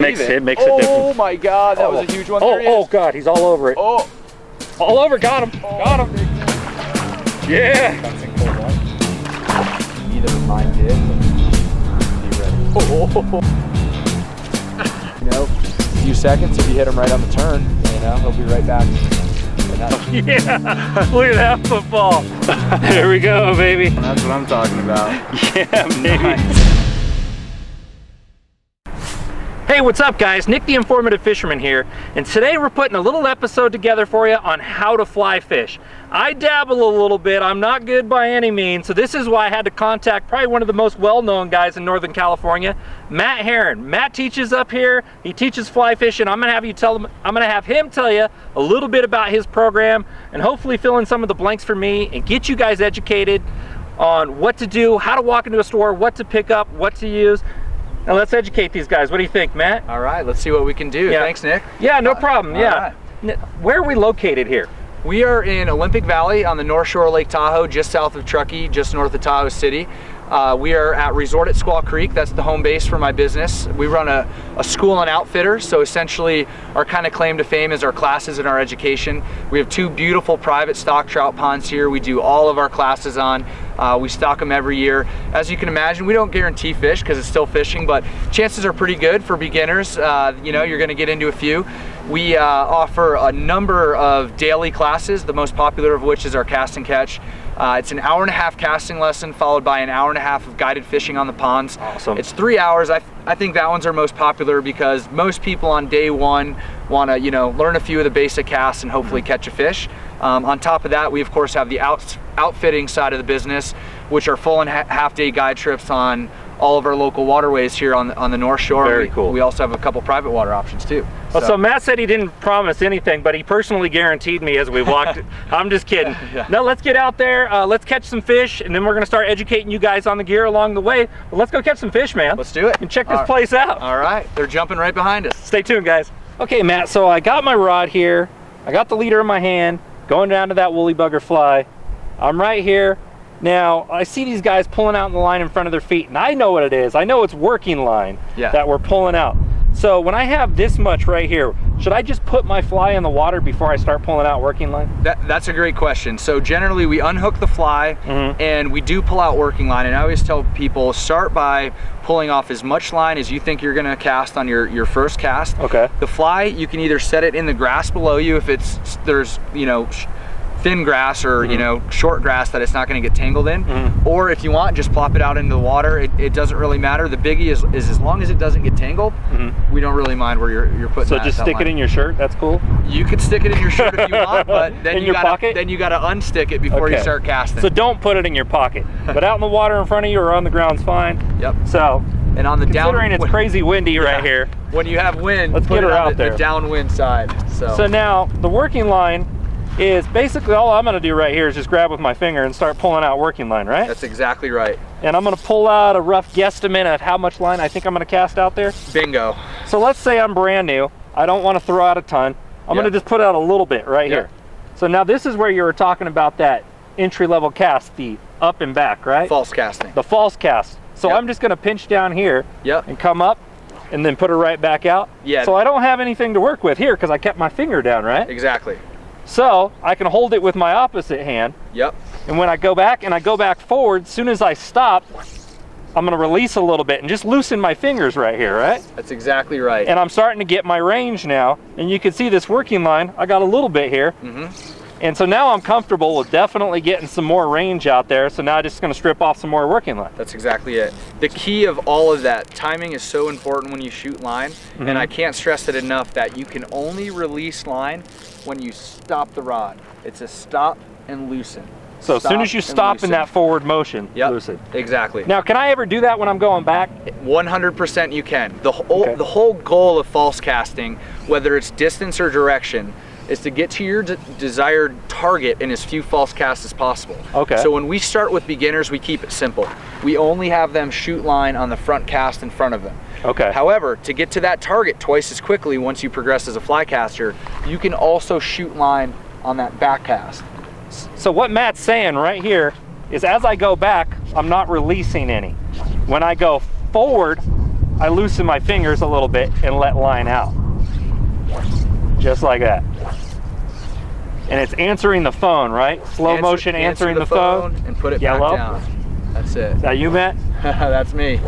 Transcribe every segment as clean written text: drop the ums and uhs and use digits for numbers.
makes it different. Oh my God, that was a huge one. Oh God, he's all over it. Oh, all over. Got him. Got him. Yeah. Neither of mine did. Be ready. You know, a few seconds if you hit him right on the turn. You know, he'll be right back. Yeah, look at that football. There we go, baby. That's what I'm talking about. Yeah, baby. Nice. Hey, what's up guys? Nick the Informative Fisherman here, and today we're putting a little episode together for you on how to fly fish. I dabble a little bit, I'm not good by any means, so this is why I had to contact probably one of the most well-known guys in Northern California, Matt Heron. Matt teaches up here, he teaches fly fishing. I'm gonna have him tell you a little bit about his program and hopefully fill in some of the blanks for me and get you guys educated on what to do, how to walk into a store, what to pick up, what to use. Now let's educate these guys. What do you think, Matt? All right, let's see what we can do. Yeah. Thanks, Nick. Yeah, no problem. Yeah. Right. Where are we located here? We are in Olympic Valley on the North Shore of Lake Tahoe, just south of Truckee, just north of Tahoe City. We are at Resort at Squaw Creek. That's the home base for my business. We run a school and outfitter, so essentially our kind of claim to fame is our classes and our education. We have 2 beautiful private stock trout ponds here. We do all of our classes on. We stock them every year. As you can imagine, we don't guarantee fish because it's still fishing, but chances are pretty good for beginners. You know, you're gonna get into a few. We offer a number of daily classes, the most popular of which is our cast and catch. It's an 1.5 hour casting lesson followed by an 1.5 hour of guided fishing on the ponds. Awesome. It's 3 hours. I think that one's our most popular because most people on day one want to, you know, learn a few of the basic casts and hopefully catch a fish. On top of that, we of course have the outfitting side of the business, which are full and half-day guide trips on all of our local waterways here on the North Shore. Very cool. We also have a couple private water options too. So Matt said he didn't promise anything, but he personally guaranteed me as we walked. I'm just kidding. Yeah. No, let's get out there, let's catch some fish, and then we're gonna start educating you guys on the gear along the way. But let's go catch some fish, man. Let's do it. And check this place out. All right, they're jumping right behind us. Stay tuned, guys. Okay, Matt, so I got my rod here. I got the leader in my hand, going down to that woolly bugger fly. I'm right here. Now, I see these guys pulling out the line in front of their feet, and I know what it is. I know it's working line that we're pulling out. So when I have this much right here, should I just put my fly in the water before I start pulling out working line? That's a great question. So generally we unhook the fly and we do pull out working line, and I always tell people start by pulling off as much line as you think you're gonna cast on your first cast. Okay. The fly, you can either set it in the grass below you if there's, you know, thin grass or you know, short grass that it's not going to get tangled in, or if you want, just plop it out into the water. It doesn't really matter. The biggie is as long as it doesn't get tangled, we don't really mind where you're putting so just stick it in your shirt. That's cool. You could stick it in your shirt if you want, but then you gotta unstick it before you start casting. So don't put it in your pocket, but out in the water in front of you or on the ground's fine. Yep. So and on the considering it's crazy windy right here, when you have wind, let's get her out there. The downwind side. So now the working line is basically all I'm gonna do right here is just grab with my finger and start pulling out working line, right? That's exactly right. And I'm gonna pull out a rough guesstimate of how much line I think I'm gonna cast out there. Bingo. So let's say I'm brand new. I don't wanna throw out a ton. I'm gonna just put out a little bit right here. So now this is where you were talking about that entry-level cast, the up and back, right? False casting. The false cast. So I'm just gonna pinch down here and come up and then put her right back out. So I don't have anything to work with here because I kept my finger down, right? Exactly. So I can hold it with my opposite hand. And when I go back and I go back forward, as soon as I stop, I'm gonna release a little bit and just loosen my fingers right here, right? That's exactly right. And I'm starting to get my range now. And you can see this working line, I got a little bit here. And so now I'm comfortable with definitely getting some more range out there. So now I'm just gonna strip off some more working line. That's exactly it. The key of all of that, timing is so important when you shoot line. And I can't stress it enough that you can only release line when you stop the rod. It's a stop and loosen. So as soon as you stop in that forward motion, loosen. Exactly. Now, can I ever do that when I'm going back? 100% you can. The whole goal of false casting, whether it's distance or direction, is to get to your desired target in as few false casts as possible. So when we start with beginners, we keep it simple. We only have them shoot line on the front cast in front of them. However, to get to that target twice as quickly once you progress as a fly caster, you can also shoot line on that back cast. So what Matt's saying right here is as I go back, I'm not releasing any. When I go forward, I loosen my fingers a little bit and let line out. Just like that. And it's answering the phone, right? Slow motion answering the phone. And put it Yellow. back down. That's it. Is that you, Matt? That's me.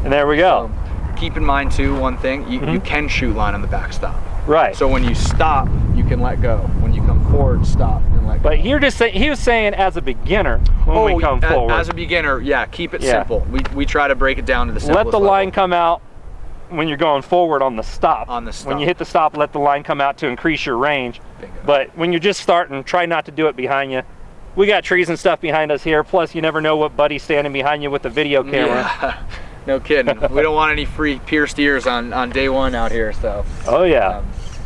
And there we go. Keep in mind too, one thing, you can shoot line on the backstop. Right. So when you stop, you can let go. When you come forward, stop and let go. But he was saying as a beginner, when we come forward. As a beginner, yeah, keep it simple. We try to break it down to the simplest Let the line come out when you're going forward on the stop. On the stop. When you hit the stop, let the line come out to increase your range. Bingo. But when you're just starting, try not to do it behind you. We got trees and stuff behind us here, plus you never know what buddy's standing behind you with the video camera. Yeah. No kidding. We don't want any free pierced ears on day one out here, so. Oh yeah.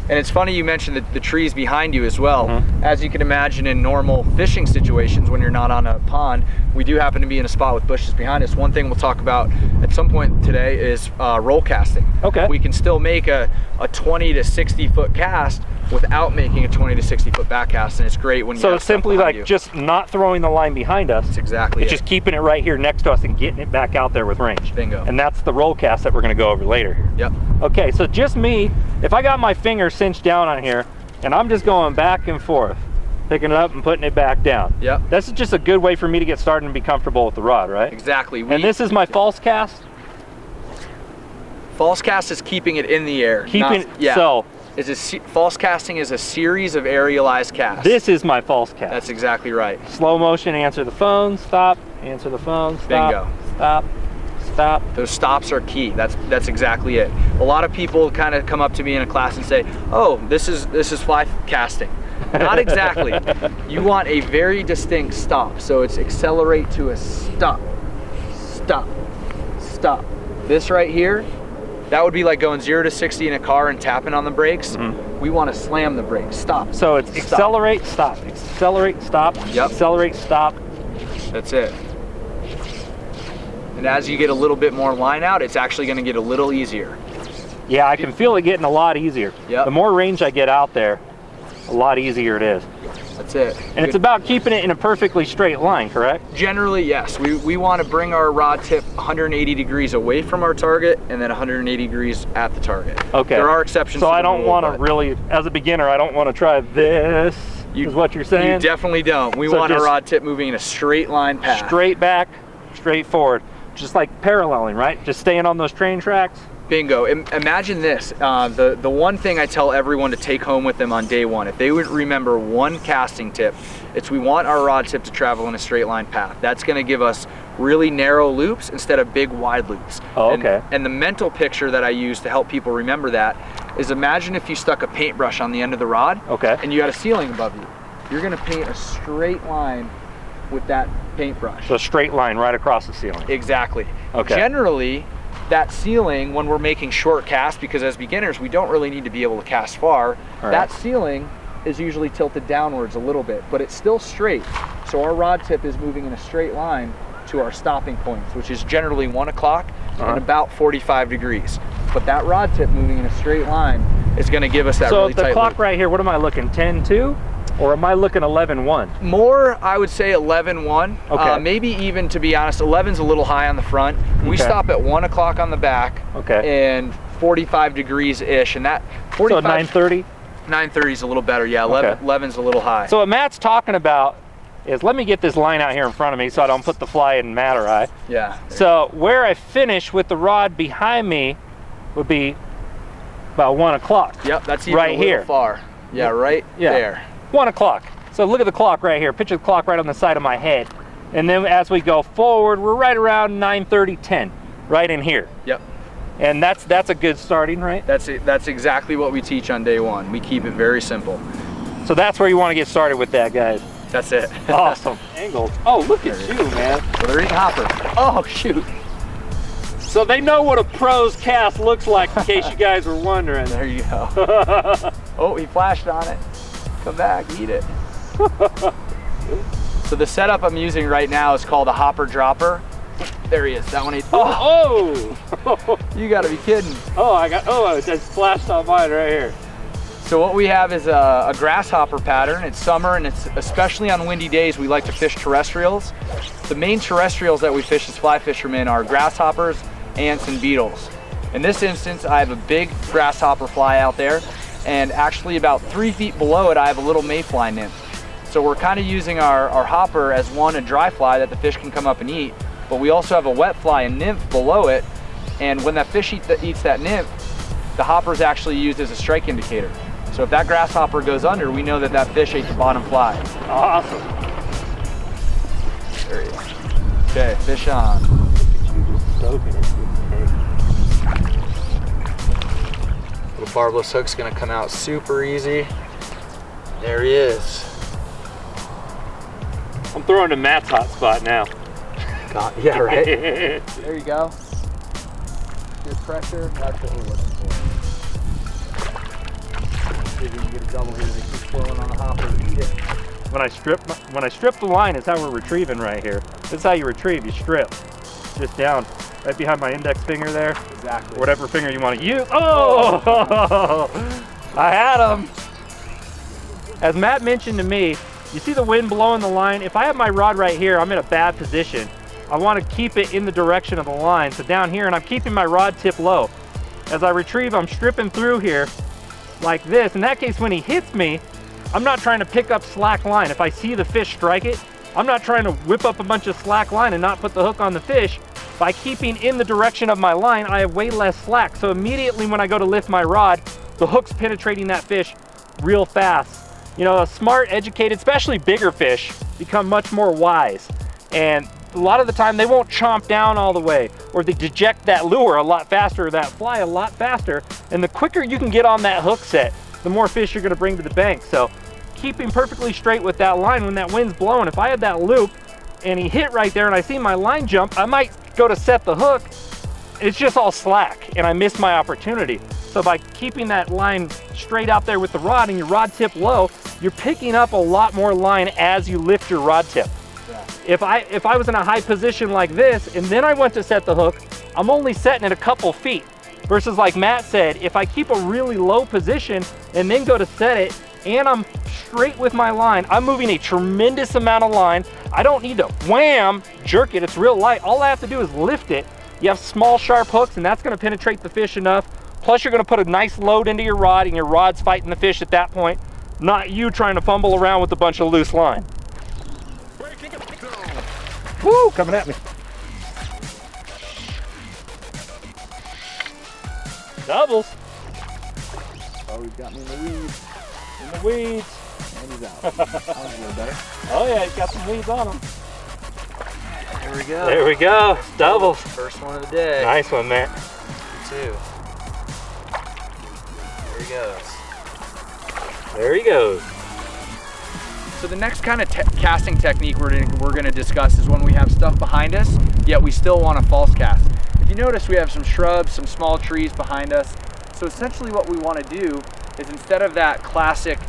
And it's funny you mentioned the trees behind you as well. As you can imagine, in normal fishing situations when you're not on a pond, we do happen to be in a spot with bushes behind us. One thing we'll talk about at some point today is roll casting. Okay. We can still make a 20 to 60 foot cast without making a 20 to 60 foot back cast, and it's great when you So it's simply like just not throwing the line behind us. That's exactly It's just keeping it right here next to us and getting it back out there with range. Bingo. And that's the roll cast that we're gonna go over later here. Yep. Okay, so just me, if I got my finger cinched down on here and I'm just going back and forth, picking it up and putting it back down. Yep. That's just a good way for me to get started and be comfortable with the rod, right? Exactly. And this is my false cast? False cast is keeping it in the air. So false casting is a series of aerialized casts. this is my false cast. That's exactly right. Slow motion, answer the phone, stop, answer the phone, stop, Bingo. stop, stop. Those stops are key. That's exactly it. A lot of people kind of come up to me in a class and say, "Oh, this is fly casting." Not exactly. You want a very distinct stop. So it's accelerate to a stop, stop, stop. This right here, that would be like going 0 to 60 in a car and tapping on the brakes. We want to slam the brakes. Stop. So it's stop. accelerate, stop, accelerate, stop, Yep. accelerate, stop. That's it. And as you get a little bit more line out, it's actually going to get a little easier. Yeah, I can feel it getting a lot easier. Yep. The more range I get out there, a lot easier it is. That's it. And it's about keeping it in a perfectly straight line, correct? Generally, yes. We want to bring our rod tip 180 degrees away from our target and then 180 degrees at the target. Okay. There are exceptions. So to the I don't rule, want to but really, as a beginner, I don't want to try this, is what you're saying? You definitely don't. We So want our just rod tip moving in a straight line path. Straight back, straight forward. Just like paralleling, right? Just staying on those train tracks. Bingo. Imagine this. The one thing I tell everyone to take home with them on day one, if they would remember one casting tip, it's we want our rod tip to travel in a straight line path. That's going to give us really narrow loops instead of big wide loops. Oh, okay. And the mental picture that I use to help people remember that is imagine if you stuck a paintbrush on the end of the rod, Okay. and you had a ceiling above you. You're going to paint a straight line with that paintbrush. So a straight line right across the ceiling. Exactly. Okay. Generally, that ceiling, when we're making short casts, because as beginners, we don't really need to be able to cast far, Right. that ceiling is usually tilted downwards a little bit, but it's still straight. So our rod tip is moving in a straight line to our stopping points, which is generally 1 o'clock and about 45 degrees. But that rod tip moving in a straight line is going to give us that So really the tight clock loop. right here, what am I looking, 10-2? Or am I looking 11-1? More, I would say 11-1. Okay. Maybe even, to be honest, 11's a little high on the front. We Okay. stop at 1 o'clock on the back. Okay. And 45 degrees-ish. And that So 45, 9:30? 9:30 is a little better. Yeah, Okay. 11's a little high. So what Matt's talking about is, let me get this line out here in front of me so I don't put the fly in Matt or I. yeah. So where I finish with the rod behind me would be about 1 o'clock. Yep, that's even right a little here. far. Yeah, right there. 1 o'clock. So look at the clock right here. Picture the clock right on the side of my head. And then as we go forward, we're right around 9:30, 10, right in here. Yep. And that's a good starting, right? That's it. That's exactly what we teach on day one. We keep it very simple. So that's where you want to get started with that, guys. That's it. Awesome. Angles. Oh, look at you, man. So they're eating hopper. Oh, shoot. So they know what a pro's cast looks like, in case you guys were wondering. There you go. Oh, he flashed on it. Come back, eat it. So the setup I'm using right now is called a hopper dropper. There he is. That one ate. Oh! You gotta be kidding. I just flashed on mine right here. So what we have is a grasshopper pattern. It's summer, and it's especially on windy days, we like to fish terrestrials. The main terrestrials that we fish as fly fishermen are grasshoppers, ants and beetles. In this instance, I have a big grasshopper fly out there, and actually about 3 feet below it, I have a little mayfly nymph. So we're kind of using our hopper as a dry fly that the fish can come up and eat, but we also have a wet fly, a nymph below it, and when that fish eats that nymph, the hopper is actually used as a strike indicator. So if that grasshopper goes under, we know that that fish ate the bottom fly. Awesome. There he is. Okay, fish on. Little barbless hook's gonna come out super easy. There he is. I'm throwing to Matt's hot spot now. God, yeah, right? There you go. Good pressure, that's what we're looking for. See if we can get a double here. They keep flowing on the hopper to eat it. When I strip the line is how we're retrieving right here. This is how you retrieve, you strip. Just down, right behind my index finger there. Exactly. Whatever finger you want to use. Oh! I had him. As Matt mentioned to me, you see the wind blowing the line? If I have my rod right here, I'm in a bad position. I want to keep it in the direction of the line. So down here, and I'm keeping my rod tip low. As I retrieve, I'm stripping through here like this. In that case, when he hits me, I'm not trying to pick up slack line. If I see the fish strike it, I'm not trying to whip up a bunch of slack line and not put the hook on the fish. By keeping in the direction of my line, I have way less slack. So immediately when I go to lift my rod, the hook's penetrating that fish real fast. You know, a smart, educated, especially bigger fish, become much more wise. And a lot of the time they won't chomp down all the way, or they deject that lure a lot faster, or that fly a lot faster. And the quicker you can get on that hook set, the more fish you're gonna bring to the bank. So keeping perfectly straight with that line when that wind's blowing, if I had that loop and he hit right there and I see my line jump, I might go to set the hook, it's just all slack and I miss my opportunity. So by keeping that line straight out there with the rod and your rod tip low, you're picking up a lot more line as you lift your rod tip. Yeah. If I was in a high position like this and then I went to set the hook, I'm only setting it a couple feet. Versus like Matt said, if I keep a really low position and then go to set it and I'm straight with my line, I'm moving a tremendous amount of line. I don't need to wham, jerk it, it's real light. All I have to do is lift it. You have small sharp hooks and that's gonna penetrate the fish enough. Plus you're gonna put a nice load into your rod and your rod's fighting the fish at that point, not you trying to fumble around with a bunch of loose line. Woo, coming at me. Doubles. Oh, he's got me in the weeds. In the weeds. And he's out. That was a little better. Oh yeah, he's got some weeds on him. There we go. There we go. Doubles. First one of the day. Nice one, Matt. You too. There he goes. There he goes. So the next kind of casting technique we're going to discuss is when we have stuff behind us, yet we still want to false cast. If you notice, we have some shrubs, some small trees behind us. So essentially what we want to do is, instead of that classic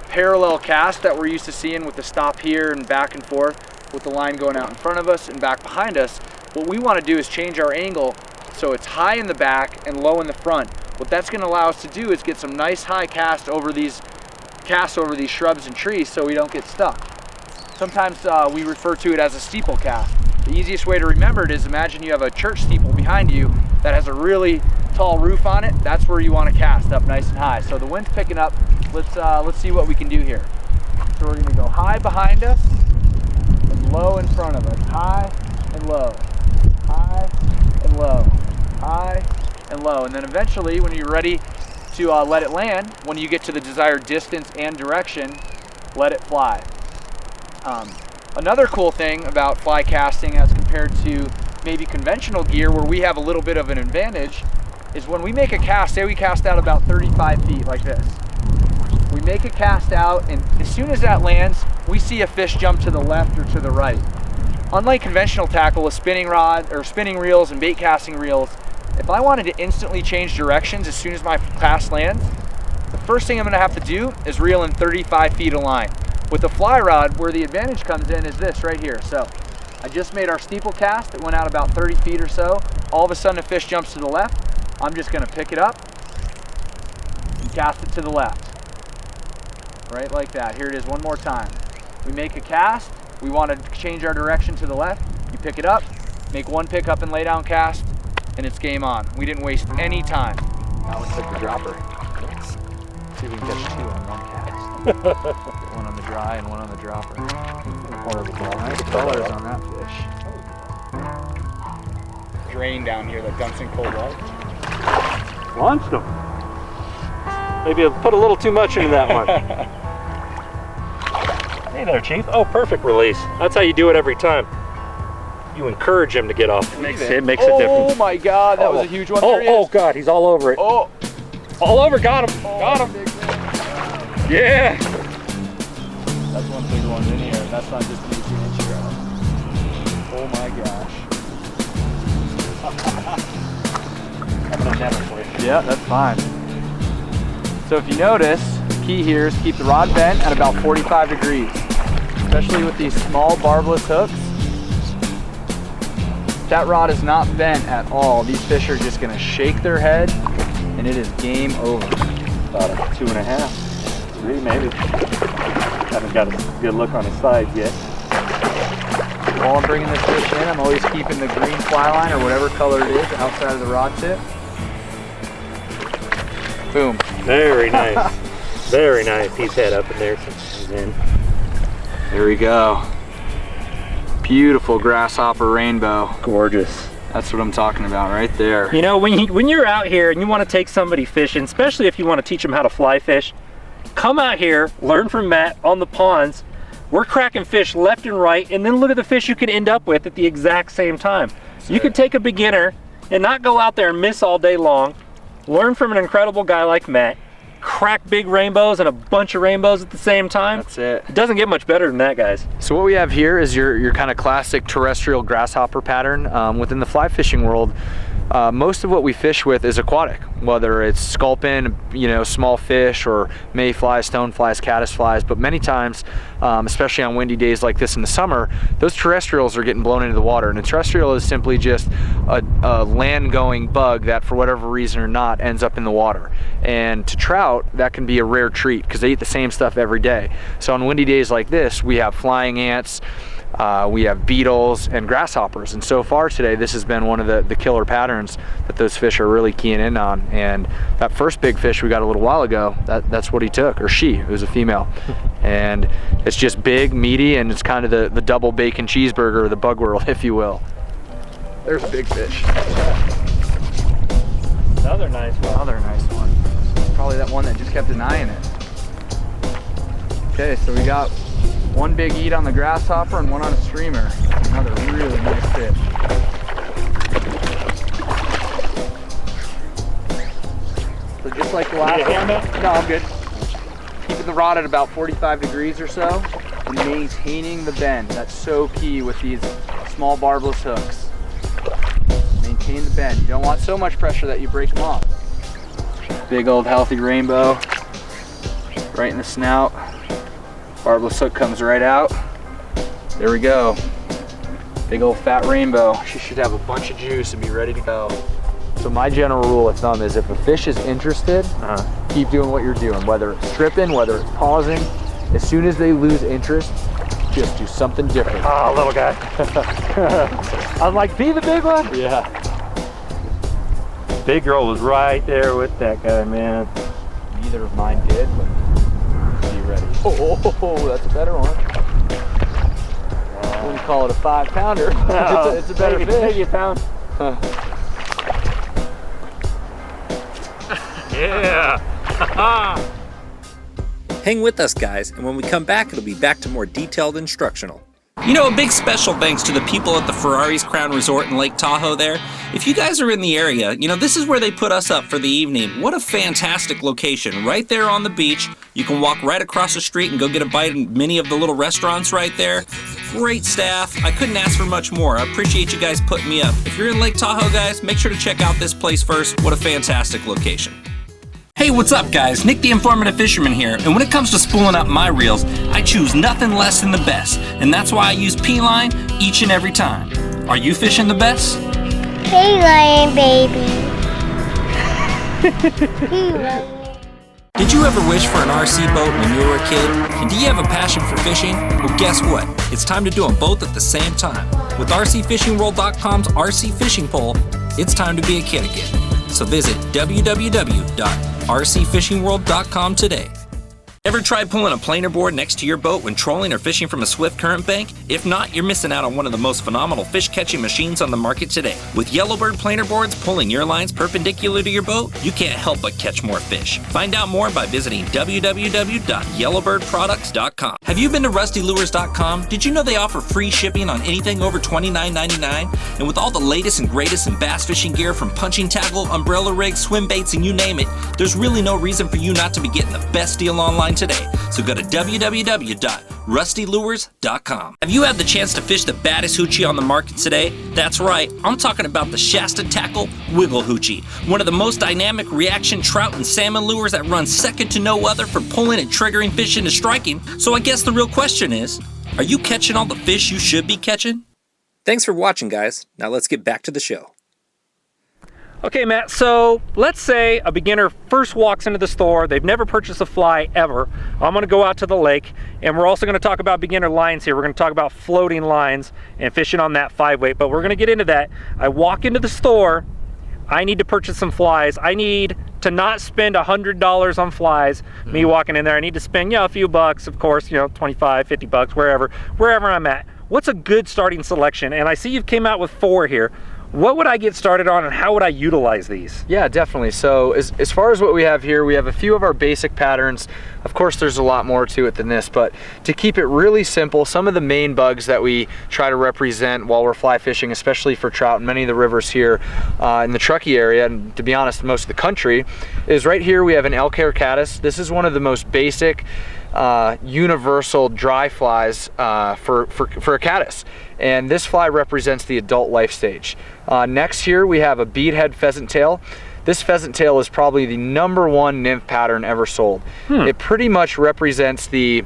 parallel cast that we're used to seeing with the stop here and back and forth with the line going out in front of us and back behind us, what we want to do is change our angle so it's high in the back and low in the front. What that's going to allow us to do is get some nice high cast over these shrubs and trees so we don't get stuck. Sometimes we refer to it as a steeple cast. The easiest way to remember it is, imagine you have a church steeple behind you that has a really tall roof on it. That's where you want to cast up nice and high. So the wind's picking up. Let's see what we can do here. So we're going to go high behind us and low in front of us. High and low. High and low. High and low. And then eventually, when you're ready to let it land, when you get to the desired distance and direction, let it fly. Another cool thing about fly casting as compared to maybe conventional gear where we have a little bit of an advantage is when we make a cast, say we cast out about 35 feet like this. We make a cast out, and as soon as that lands, we see a fish jump to the left or to the right. Unlike conventional tackle with spinning rod or spinning reels and bait casting reels, if I wanted to instantly change directions as soon as my cast lands, the first thing I'm gonna have to do is reel in 35 feet of line. With the fly rod, where the advantage comes in is this right here. So I just made our steeple cast. It went out about 30 feet or so. All of a sudden, a fish jumps to the left. I'm just gonna pick it up and cast it to the left. Right like that. Here it is one more time. We make a cast. We want to change our direction to the left. You pick it up, make one pickup and lay down cast, and it's game on. We didn't waste any time. That one took the dropper. Let's see if we can catch 2 on one cast. One on the dry and one on the dropper. Nice colors on that fish. Drain down here that dumps in cold water. Launched them. Maybe I put a little too much into that one. Hey there, Chief. Oh, perfect release. That's how you do it every time. You encourage him to get off. It makes a difference. Oh my God, that was a huge one. Oh God, he's all over it. Oh, all over. Got him. Got him. Yeah. That's one big one in here. That's not just an 18-inch trout. Oh my gosh. I'm gonna net it for you. Yeah, that's fine. So if you notice, the key here is keep the rod bent at about 45 degrees, especially with these small barbless hooks. If that rod is not bent at all, these fish are just gonna shake their head and it is game over. About a 2.5, 3 maybe. Haven't got a good look on his sides yet. While I'm bringing this fish in, I'm always keeping the green fly line or whatever color it is outside of the rod tip. Boom. Very nice. Very nice. He's head up in there since he's in. There we go. Beautiful grasshopper rainbow. Gorgeous. That's what I'm talking about right there. You know, when you're out here and you want to take somebody fishing, especially if you want to teach them how to fly fish, come out here, learn from Matt on the ponds. We're cracking fish left and right, and then look at the fish you can end up with at the exact same time. You could take a beginner and not go out there and miss all day long, learn from an incredible guy like Matt, crack big rainbows and a bunch of rainbows at the same time. That's it. It doesn't get much better than that, guys. So what we have here is your kind of classic terrestrial grasshopper pattern. Within the fly fishing world, most of what we fish with is aquatic, whether it's sculpin, you know, small fish, or mayflies, stoneflies, caddisflies. But many times, especially on windy days like this in the summer, those terrestrials are getting blown into the water. And a terrestrial is simply just a land-going bug that, for whatever reason or not, ends up in the water. And to trout, that can be a rare treat because they eat the same stuff every day. So on windy days like this, we have flying ants, we have beetles and grasshoppers, and so far today this has been one of the killer patterns that those fish are really keying in on. And that first big fish we got a little while ago, that's what he took, or she, it was a female. And it's just big, meaty, and it's kind of the double bacon cheeseburger of the bug world, if you will. There's a big fish. Another nice one. Another nice one. Probably that one that just kept denying it. Okay, so we got one big eat on the grasshopper and one on a streamer. Another really nice fish. So just like the last one. No, I'm good. Keeping the rod at about 45 degrees or so and maintaining the bend. That's so key with these small barbless hooks. Maintain the bend. You don't want so much pressure that you break them off. Big old healthy rainbow right in the snout. Barbless hook comes right out. There we go. Big old fat rainbow. She should have a bunch of juice and be ready to go. So my general rule of thumb is if a fish is interested, keep doing what you're doing. Whether it's stripping, whether it's pausing. As soon as they lose interest, just do something different. Oh, little guy. I was like, be the big one? Yeah. Big girl was right there with that guy, man. Neither of mine did, but be ready. Oh, that's a better one. I wouldn't call it a 5-pounder. No, it's a better fish. Maybe a pound. Yeah. Hang with us, guys, and when we come back, it'll be back to more detailed instructional. You know, a big special thanks to the people at the Ferrari's Crown Resort in Lake Tahoe there. If you guys are in the area, you know, this is where they put us up for the evening. What a fantastic location. Right there on the beach. You can walk right across the street and go get a bite in many of the little restaurants right there. Great staff. I couldn't ask for much more. I appreciate you guys putting me up. If you're in Lake Tahoe, guys, make sure to check out this place first. What a fantastic location. Hey, what's up, guys? Nick the Informative Fisherman here, and when it comes to spooling up my reels, I choose nothing less than the best, and that's why I use P-line each and every time. Are you fishing the best? P-line, baby. P-line. Did you ever wish for an RC boat when you were a kid? And do you have a passion for fishing? Well, guess what? It's time to do them both at the same time. With RCFishingWorld.com's RC Fishing Pole, it's time to be a kid again. So visit www.rcfishingworld.com today. Ever tried pulling a planer board next to your boat when trolling or fishing from a swift current bank? If not, you're missing out on one of the most phenomenal fish catching machines on the market today. With Yellowbird planer boards pulling your lines perpendicular to your boat, you can't help but catch more fish. Find out more by visiting www.yellowbirdproducts.com. Have you been to rustylures.com? Did you know they offer free shipping on anything over $29.99? And with all the latest and greatest in bass fishing gear, from punching tackle, umbrella rigs, swim baits, and you name it, there's really no reason for you not to be getting the best deal online today. So go to www.rustylures.com. Have you had the chance to fish the baddest hoochie on the market today? That's right, I'm talking about the Shasta Tackle Wiggle Hoochie, one of the most dynamic reaction trout and salmon lures that runs second to no other for pulling and triggering fish into striking. So I guess the real question is, are you catching all the fish you should be catching? Thanks for watching, guys. Now let's get back to the show. Okay, Matt, so let's say a beginner first walks into the store. They've never purchased a fly ever. I'm going to go out to the lake, and we're also going to talk about beginner lines here. We're going to talk about floating lines and fishing on that 5-weight, but we're going to get into that. I walk into the store. I need to purchase some flies. I need to not spend $100 on flies. Me walking in there, I need to spend, a few bucks, of course, 25, 50 bucks, wherever I'm at. What's a good starting selection? And I see you've came out with 4 here. What would I get started on, and how would I utilize these? Yeah, definitely. So as far as what we have here, we have a few of our basic patterns. Of course, there's a lot more to it than this, but to keep it really simple, some of the main bugs that we try to represent while we're fly fishing, especially for trout in many of the rivers here in the Truckee area, and to be honest, most of the country, is right here we have an elk hair caddis. This is one of the most basic universal dry flies for a caddis, and this fly represents the adult life stage. Next here we have a beadhead pheasant tail. This pheasant tail is probably the #1 nymph pattern ever sold. It pretty much represents the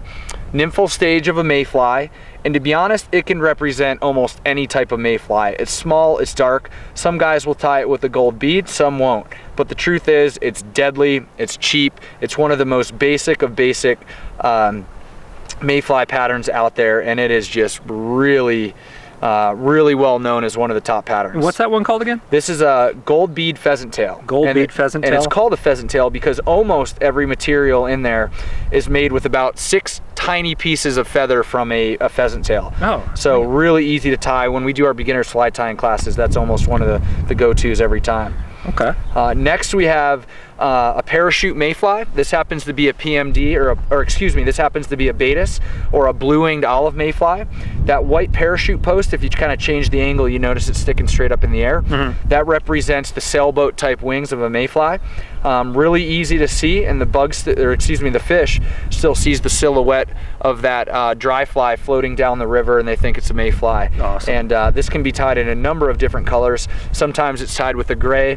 nymphal stage of a mayfly, and to be honest, it can represent almost any type of mayfly. It's small, it's dark. Some guys will tie it with a gold bead, some won't. But the truth is, it's deadly, it's cheap, it's one of the most basic of basic mayfly patterns out there, and it is just really well known as one of the top patterns. What's that one called again? This is a gold bead pheasant tail. Bead pheasant tail? And it's called a pheasant tail because almost every material in there is made with about 6 tiny pieces of feather from a pheasant tail. Oh. So really easy to tie. When we do our beginner's fly tying classes, that's almost one of the go-tos every time. Okay. Next we have a parachute mayfly. This happens to be a PMD, or excuse me, this happens to be a Baetis or a blue-winged olive mayfly. That white parachute post, if you kind of change the angle, you notice it's sticking straight up in the air. That represents the sailboat type wings of a mayfly. Really easy to see, and the fish still sees the silhouette of that dry fly floating down the river, and they think it's a mayfly. Awesome. And this can be tied in a number of different colors. Sometimes it's tied with a gray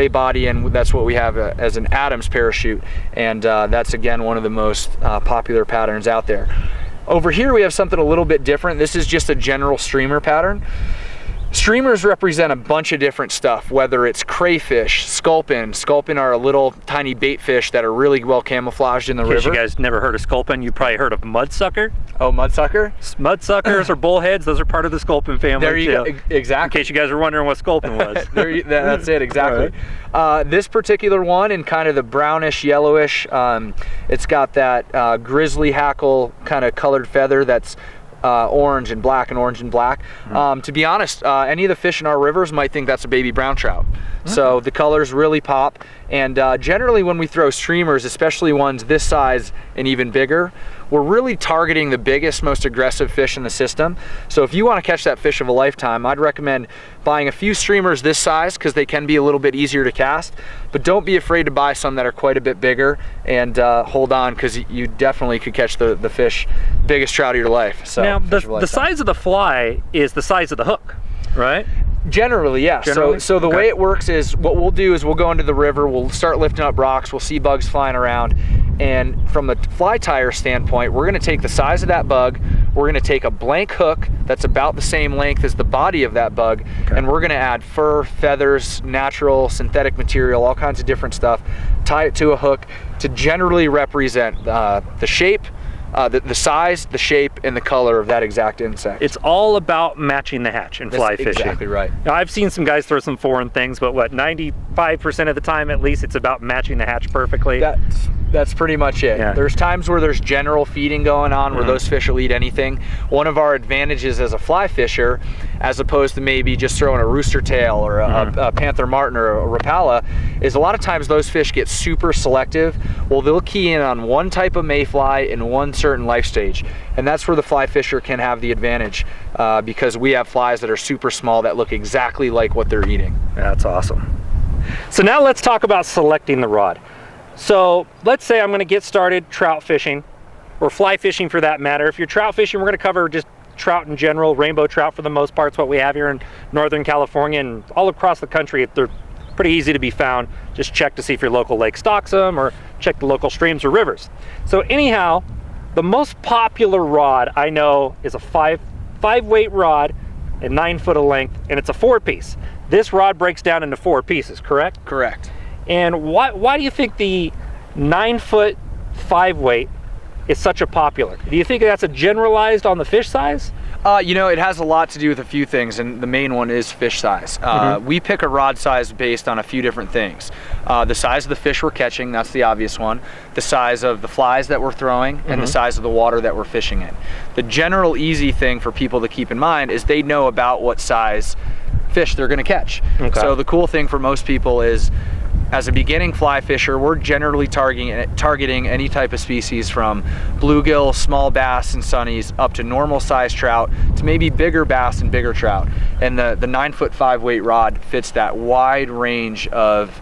body, and that's what we have as an Adams parachute, and that's again one of the most popular patterns out there. Over here we have something a little bit different. This is just a general streamer pattern. Streamers represent a bunch of different stuff, whether it's crayfish, sculpin. Sculpin are a little tiny bait fish that are really well camouflaged in the river. In case you guys never heard of sculpin, you probably heard of mudsucker. Oh, mudsucker? Mudsuckers or bullheads, those are part of the sculpin family. There you go, exactly. In case you guys were wondering what sculpin was. That's it, exactly. Right. This particular one, in kind of the brownish, yellowish, it's got that grizzly hackle kind of colored feather that's orange and black and orange and black. To be honest, any of the fish in our rivers might think that's a baby brown trout. So the colors really pop, and generally when we throw streamers, especially ones this size and even bigger, we're really targeting the biggest, most aggressive fish in the system. So if you want to catch that fish of a lifetime, I'd recommend buying a few streamers this size because they can be a little bit easier to cast, but don't be afraid to buy some that are quite a bit bigger, and hold on, because you definitely could catch the fish, biggest trout of your life. So now the size of the fly is the size of the hook, right? Generally, yeah. So the way it works is, what we'll do is we'll go into the river, we'll start lifting up rocks, we'll see bugs flying around, and from the fly tire standpoint, we're going to take the size of that bug, we're gonna take a blank hook that's about the same length as the body of that bug, and we're gonna add fur, feathers, natural, synthetic material, all kinds of different stuff, tie it to a hook to generally represent the shape, the size, the shape, and the color of that exact insect. It's all about matching the hatch in fly fishing. Exactly right. Now, I've seen some guys throw some foreign things, but what, 95% of the time at least, it's about matching the hatch perfectly? That's pretty much it. Yeah. There's times where there's general feeding going on where those fish will eat anything. One of our advantages as a fly fisher, as opposed to maybe just throwing a rooster tail or a panther martin or a rapala, is a lot of times those fish get super selective. Well, they'll key in on one type of mayfly in one certain life stage. And that's where the fly fisher can have the advantage because we have flies that are super small that look exactly like what they're eating. That's awesome. So now let's talk about selecting the rod. So let's say I'm going to get started trout fishing, or fly fishing for that matter. If you're trout fishing, we're going to cover just trout in general, rainbow trout for the most part. It's what we have here in Northern California and all across the country. They're pretty easy to be found. Just check to see if your local lake stocks them, or check the local streams or rivers. So anyhow, the most popular rod I know is a five weight rod at 9 foot of length, and it's a 4-piece. This rod breaks down into 4 pieces, correct? Correct. And why do you think the 9 foot 5 weight is such a popular? Do you think that's a generalized on the fish size? You know, it has a lot to do with a few things, and the main one is fish size. We pick a rod size based on a few different things. The size of the fish we're catching, that's the obvious one. The size of the flies that we're throwing, and the size of the water that we're fishing in. The general easy thing for people to keep in mind is they know about what size fish they're gonna catch. So the cool thing for most people is, as a beginning fly fisher, we're generally targeting any type of species from bluegill, small bass and sunnies, up to normal size trout, to maybe bigger bass and bigger trout. And the 9 foot 5 weight rod fits that wide range of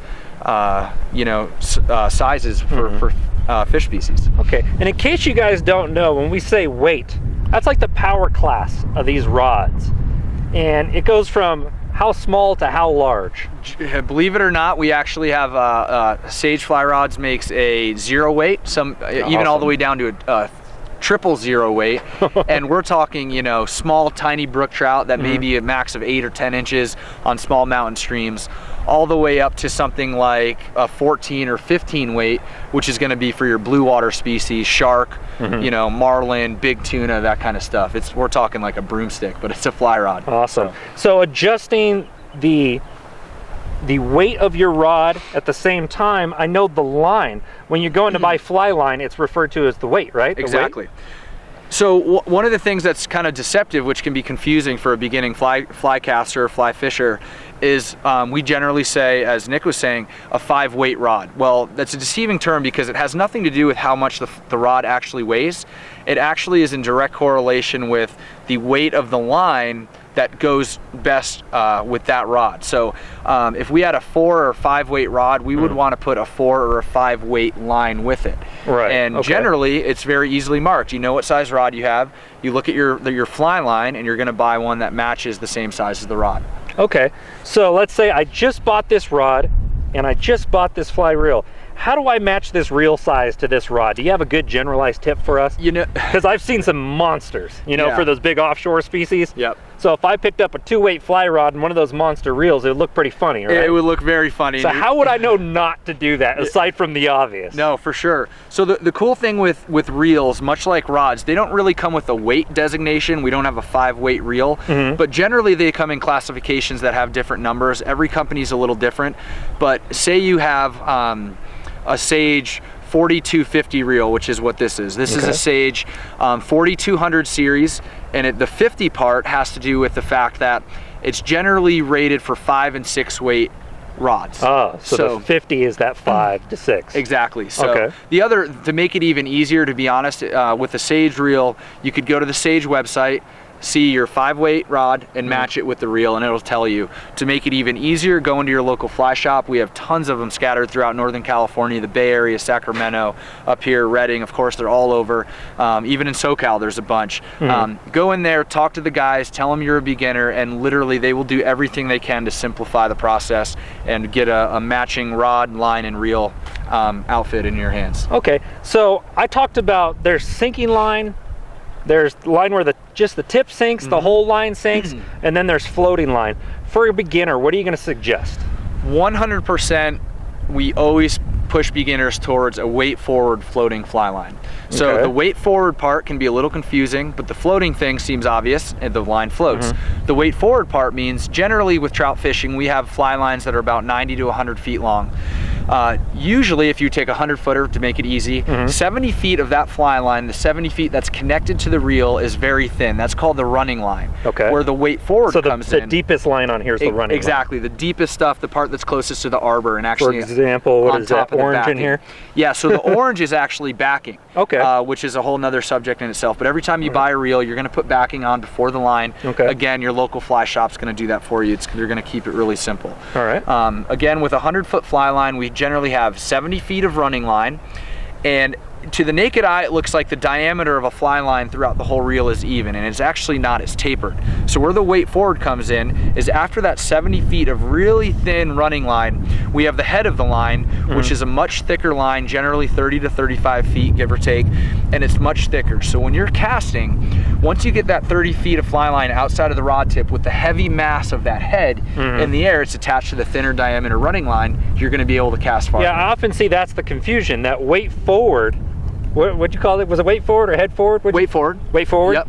sizes for fish species. Okay, and in case you guys don't know, when we say weight, that's like the power class of these rods. And it goes from how small to how large? Believe it or not, we actually have Sage Fly Rods makes a 0 weight, even all the way down to a 000 weight. And we're talking, you know, small, tiny brook trout that may be a max of 8 or 10 inches on small mountain streams, all the way up to something like a 14 or 15 weight, which is going to be for your blue water species, shark, you know, marlin, big tuna, that kind of stuff. We're talking like a broomstick, but it's a fly rod. Awesome. So adjusting the weight of your rod at the same time, I know the line, when you're going to buy fly line, it's referred to as the weight, right? Exactly. So one of the things that's kind of deceptive, which can be confusing for a beginning fly caster or fly fisher, is we generally say, as Nick was saying, a 5 weight rod. Well, that's a deceiving term because it has nothing to do with how much the rod actually weighs. It actually is in direct correlation with the weight of the line that goes best with that rod. So if we had a 4 or 5 weight rod, we would want to put a 4 or a 5 weight line with it. Right. And generally, it's very easily marked. You know what size rod you have. You look at your fly line, and you're going to buy one that matches the same size as the rod. Okay. So let's say I just bought this rod, and I just bought this fly reel. How do I match this reel size to this rod? Do you have a good generalized tip for us? You know, because I've seen some monsters, you know, for those big offshore species. Yep. So if I picked up a 2 weight fly rod and one of those monster reels, it would look pretty funny, right? It would look very funny. So how would I know not to do that, aside from the obvious? No, for sure. So the cool thing with reels, much like rods, they don't really come with a weight designation. We don't have a 5 weight reel, but generally they come in classifications that have different numbers. Every company's a little different, but say you have a Sage 4250 reel, which is what this is. This is a Sage 4200 series, and the 50 part has to do with the fact that it's generally rated for 5 and 6 weight rods. Oh, so the 50 is that 5 to 6. Exactly. So the other, to make it even easier, to be honest, with the Sage reel, you could go to the Sage website, see your 5 weight rod and match it with the reel, and it'll tell you. To make it even easier, go into your local fly shop. We have tons of them scattered throughout Northern California, the Bay Area, Sacramento, up here, Redding, of course, they're all over. Even in SoCal, there's a bunch. Go in there, talk to the guys, tell them you're a beginner, and literally they will do everything they can to simplify the process and get a matching rod, line, and reel outfit in your hands. Okay, so I talked about their sinking line, There's the line where just the tip sinks, the whole line sinks, and then there's floating line. For a beginner, what are you going to suggest? 100%, we always push beginners towards a weight forward floating fly line. So the weight forward part can be a little confusing, but the floating thing seems obvious and the line floats. The weight forward part means generally with trout fishing, we have fly lines that are about 90 to 100 feet long. Usually if you take a 100-footer to make it easy, 70 feet of that fly line, the 70 feet that's connected to the reel is very thin. That's called the running line. Where the weight forward comes in. So the deepest line on here is the running line. Exactly, the deepest stuff, the part that's closest to the arbor, and actually for example, what is that, orange in here? Yeah, so the orange is actually backing. Which is a whole nother subject in itself. But every time you buy a reel, you're gonna put backing on before the line. Again, your local fly shop's gonna do that for you. They're gonna keep it really simple. All right. Again, with a 100-foot fly line, we generally have 70 feet of running line, and to the naked eye, it looks like the diameter of a fly line throughout the whole reel is even, and it's actually not, it's tapered. So where the weight forward comes in is after that 70 feet of really thin running line, we have the head of the line, which is a much thicker line, generally 30 to 35 feet, give or take, and it's much thicker. So when you're casting, once you get that 30 feet of fly line outside of the rod tip with the heavy mass of that head in the air, it's attached to the thinner diameter running line, you're gonna be able to cast farther. Yeah, I often see that's the confusion, that weight forward. What'd you call it? Was it weight forward or head forward? Weight forward. Weight forward? Yep.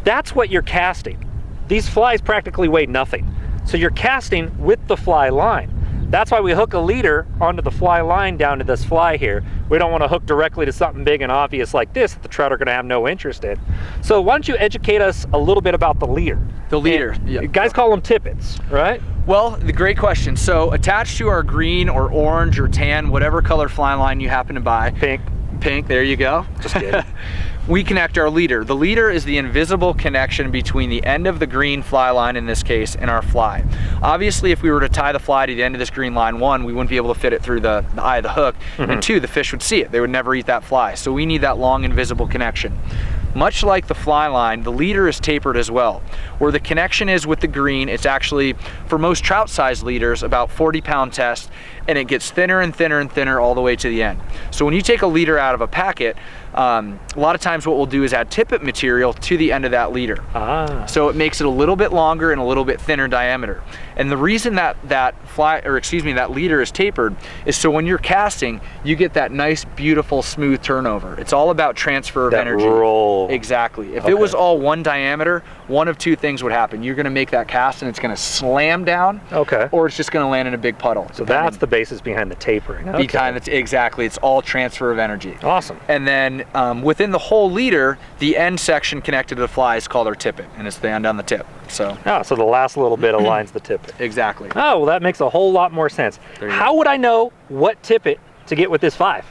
That's what you're casting. These flies practically weigh nothing. So you're casting with the fly line. That's why we hook a leader onto the fly line down to this fly here. We don't want to hook directly to something big and obvious like this that the trout are going to have no interest in. So why don't you educate us a little bit about the leader? The leader. Guys call them tippets, right? Well, the great question. So attached to our green or orange or tan, whatever color fly line you happen to buy. Pink, there you go. Just kidding. We connect our leader. The leader is the invisible connection between the end of the green fly line, in this case, and our fly. Obviously, if we were to tie the fly to the end of this green line, one, we wouldn't be able to fit it through the eye of the hook, and two, the fish would see it. They would never eat that fly. So we need that long invisible connection. Much like the fly line, the leader is tapered as well. Where the connection is with the green, it's actually, for most trout-sized leaders, about 40-pound test, and it gets thinner and thinner and thinner all the way to the end. So when you take a leader out of a packet, a lot of times what we'll do is add tippet material to the end of that leader. So it makes it a little bit longer and a little bit thinner diameter. And the reason that that leader is tapered is so when you're casting, you get that nice, beautiful, smooth turnover. It's all about transfer of energy. Roll. Exactly. If it was all one diameter, one of two things would happen. You're gonna make that cast and it's gonna slam down, or it's just gonna land in a big puddle. So that's the basis behind the tapering. Exactly, it's all transfer of energy. Awesome. And then within the whole leader, the end section connected to the fly is called our tippet, and it's the end on the tip. So so the last little bit aligns the tippet. Exactly. Oh, well, that makes a whole lot more sense. How would I know what tippet to get with this 5?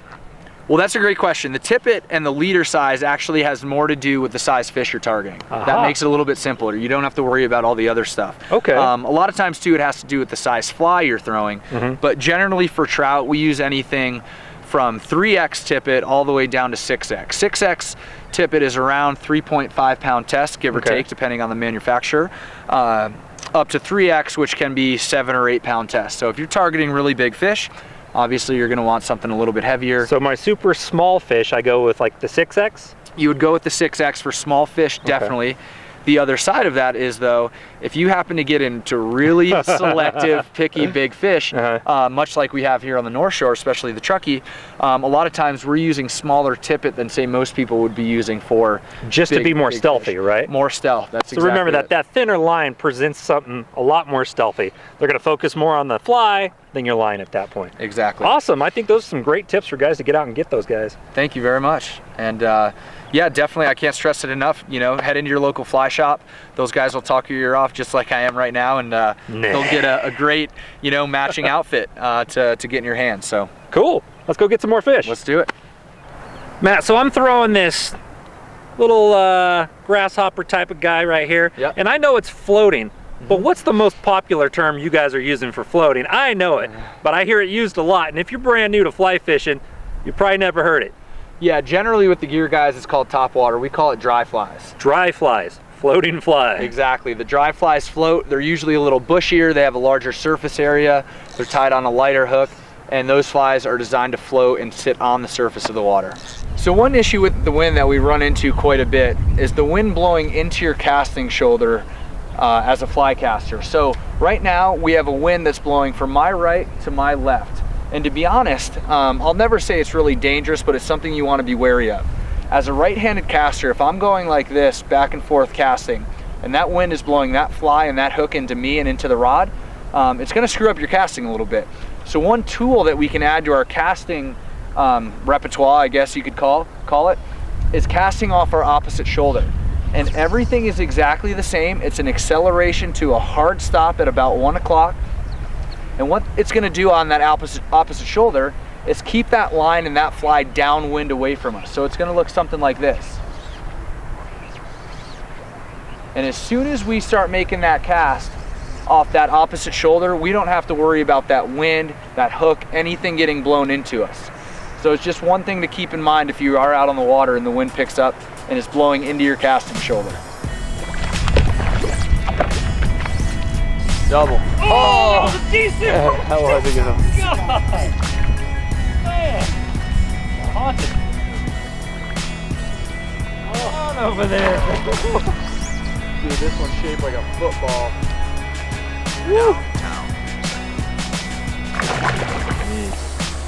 Well, that's a great question. The tippet and the leader size actually has more to do with the size fish you're targeting. That makes it a little bit simpler. You don't have to worry about all the other stuff. A lot of times too, it has to do with the size fly you're throwing, but generally for trout, we use anything from 3X tippet all the way down to 6X. 6X tippet is around 3.5 pound test, give or take, depending on the manufacturer. Up to 3X, which can be 7 or 8 pound test. So if you're targeting really big fish, obviously you're gonna want something a little bit heavier. So my super small fish, I go with like the 6X? You would go with the 6X for small fish, definitely. The other side of that is, though, if you happen to get into really selective, picky big fish, much like we have here on the North Shore, especially the Truckee, a lot of times we're using smaller tippet than, say, most people would be using for just to be more stealthy, fish. Right? More stealth, that's so remember that thinner line presents something a lot more stealthy. They're gonna focus more on the fly than your line at that point. Exactly. Awesome, I think those are some great tips for guys to get out and get those guys. Thank you very much. And yeah, definitely, I can't stress it enough. You know, head into your local fly shop. Those guys will talk your ear off just like I am right now, and they'll get a great, you know, matching outfit to get in your hands. So cool. Let's go get some more fish. Let's do it. Matt, so I'm throwing this little grasshopper type of guy right here, and I know it's floating. But what's the most popular term you guys are using for floating? I know it, but I hear it used a lot. And if you're brand new to fly fishing, you probably never heard it. Yeah, generally with the gear guys, it's called topwater. We call it dry flies. Dry flies, floating flies. Exactly. The dry flies float. They're usually a little bushier. They have a larger surface area. They're tied on a lighter hook. and those flies are designed to float and sit on the surface of the water. So one issue with the wind that we run into quite a bit is the wind blowing into your casting shoulder as a fly caster. So right now we have a wind that's blowing from my right to my left. And to be honest, I'll never say it's really dangerous, but it's something you want to be wary of. As a right-handed caster, if I'm going like this, back and forth casting, and that wind is blowing that fly and that hook into me and into the rod, it's going to screw up your casting a little bit. So one tool that we can add to our casting repertoire, I guess you could call it, is casting off our opposite shoulder. And everything is exactly the same. It's an acceleration to a hard stop at about 1 o'clock. And what it's gonna do on that opposite shoulder is keep that line and that fly downwind away from us. So it's gonna look something like this. And as soon as we start making that cast off that opposite shoulder, we don't have to worry about that wind, that hook, anything getting blown into us. So it's just one thing to keep in mind if you are out on the water and the wind picks up and it's blowing into your casting shoulder. Double. Oh, decent! How was it going? God! Man! Haunted. On over there. Dude, this one's shaped like a football. Woo!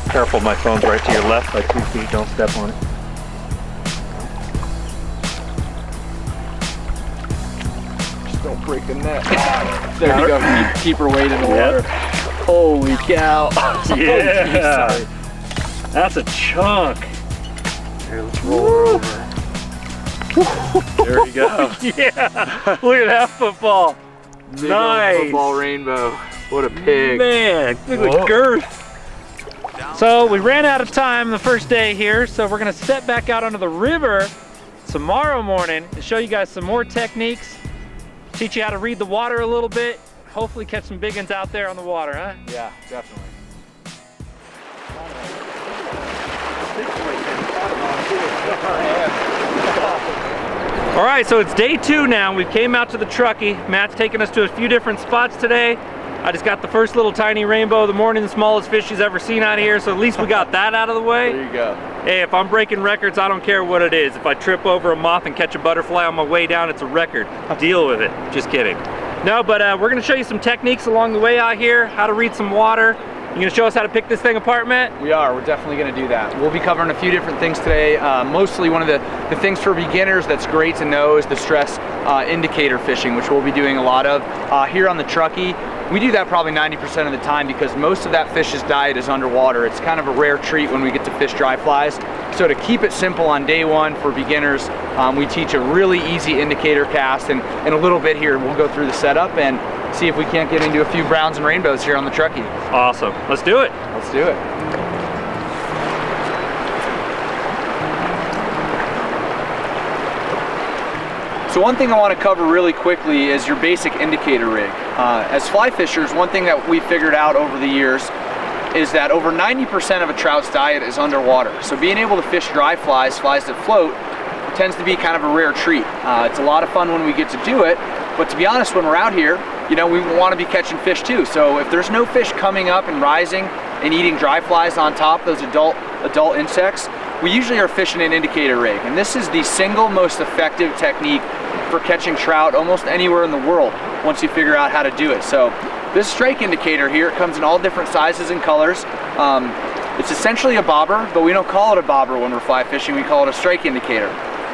Careful, my phone's right to your left by 2 feet. Don't step on it. Just don't break the net. There you go. Keep her weight in the water. Holy cow. Yeah. Sorry. That's a chunk. Here, let's roll her over. There we go. Yeah. Look at that football. Big nice. Football rainbow. What a pig. Man, look at the girth. So we ran out of time the first day here, so we're gonna step back out onto the river tomorrow morning and show you guys some more techniques, teach you how to read the water a little bit, hopefully catch some big ones out there on the water, huh? Yeah, definitely. All right, so it's day 2 now. We came out to the Truckee. Matt's taking us to a few different spots today. I just got the first little tiny rainbow of the morning, the smallest fish he's ever seen out of here, so at least we got that out of the way. There you go. Hey, if I'm breaking records, I don't care what it is. If I trip over a moth and catch a butterfly on my way down, it's a record. Deal with it. Just kidding. No, but we're gonna show you some techniques along the way out here, how to read some water. You gonna show us how to pick this thing apart, Matt? We are. We're definitely going to do that. We'll be covering a few different things today. Mostly one of the things for beginners that's great to know is the stress indicator fishing, which we'll be doing a lot of here on the Truckee. We do that probably 90% of the time because most of that fish's diet is underwater. It's kind of a rare treat when we get to fish dry flies. So to keep it simple on day 1 for beginners, we teach a really easy indicator cast, and in a little bit here we'll go through the setup and see if we can't get into a few browns and rainbows here on the Truckee. Awesome. Let's do it. Let's do it. So one thing I want to cover really quickly is your basic indicator rig. As fly fishers, one thing that we figured out over the years is that over 90% of a trout's diet is underwater. So being able to fish dry flies, flies that float, tends to be kind of a rare treat. It's a lot of fun when we get to do it, but to be honest, when we're out here, you know, we want to be catching fish too. So if there's no fish coming up and rising and eating dry flies on top, those adult insects, we usually are fishing an indicator rig. And this is the single most effective technique for catching trout almost anywhere in the world once you figure out how to do it. So this strike indicator here, it comes in all different sizes and colors. It's essentially a bobber, but we don't call it a bobber when we're fly fishing, we call it a strike indicator.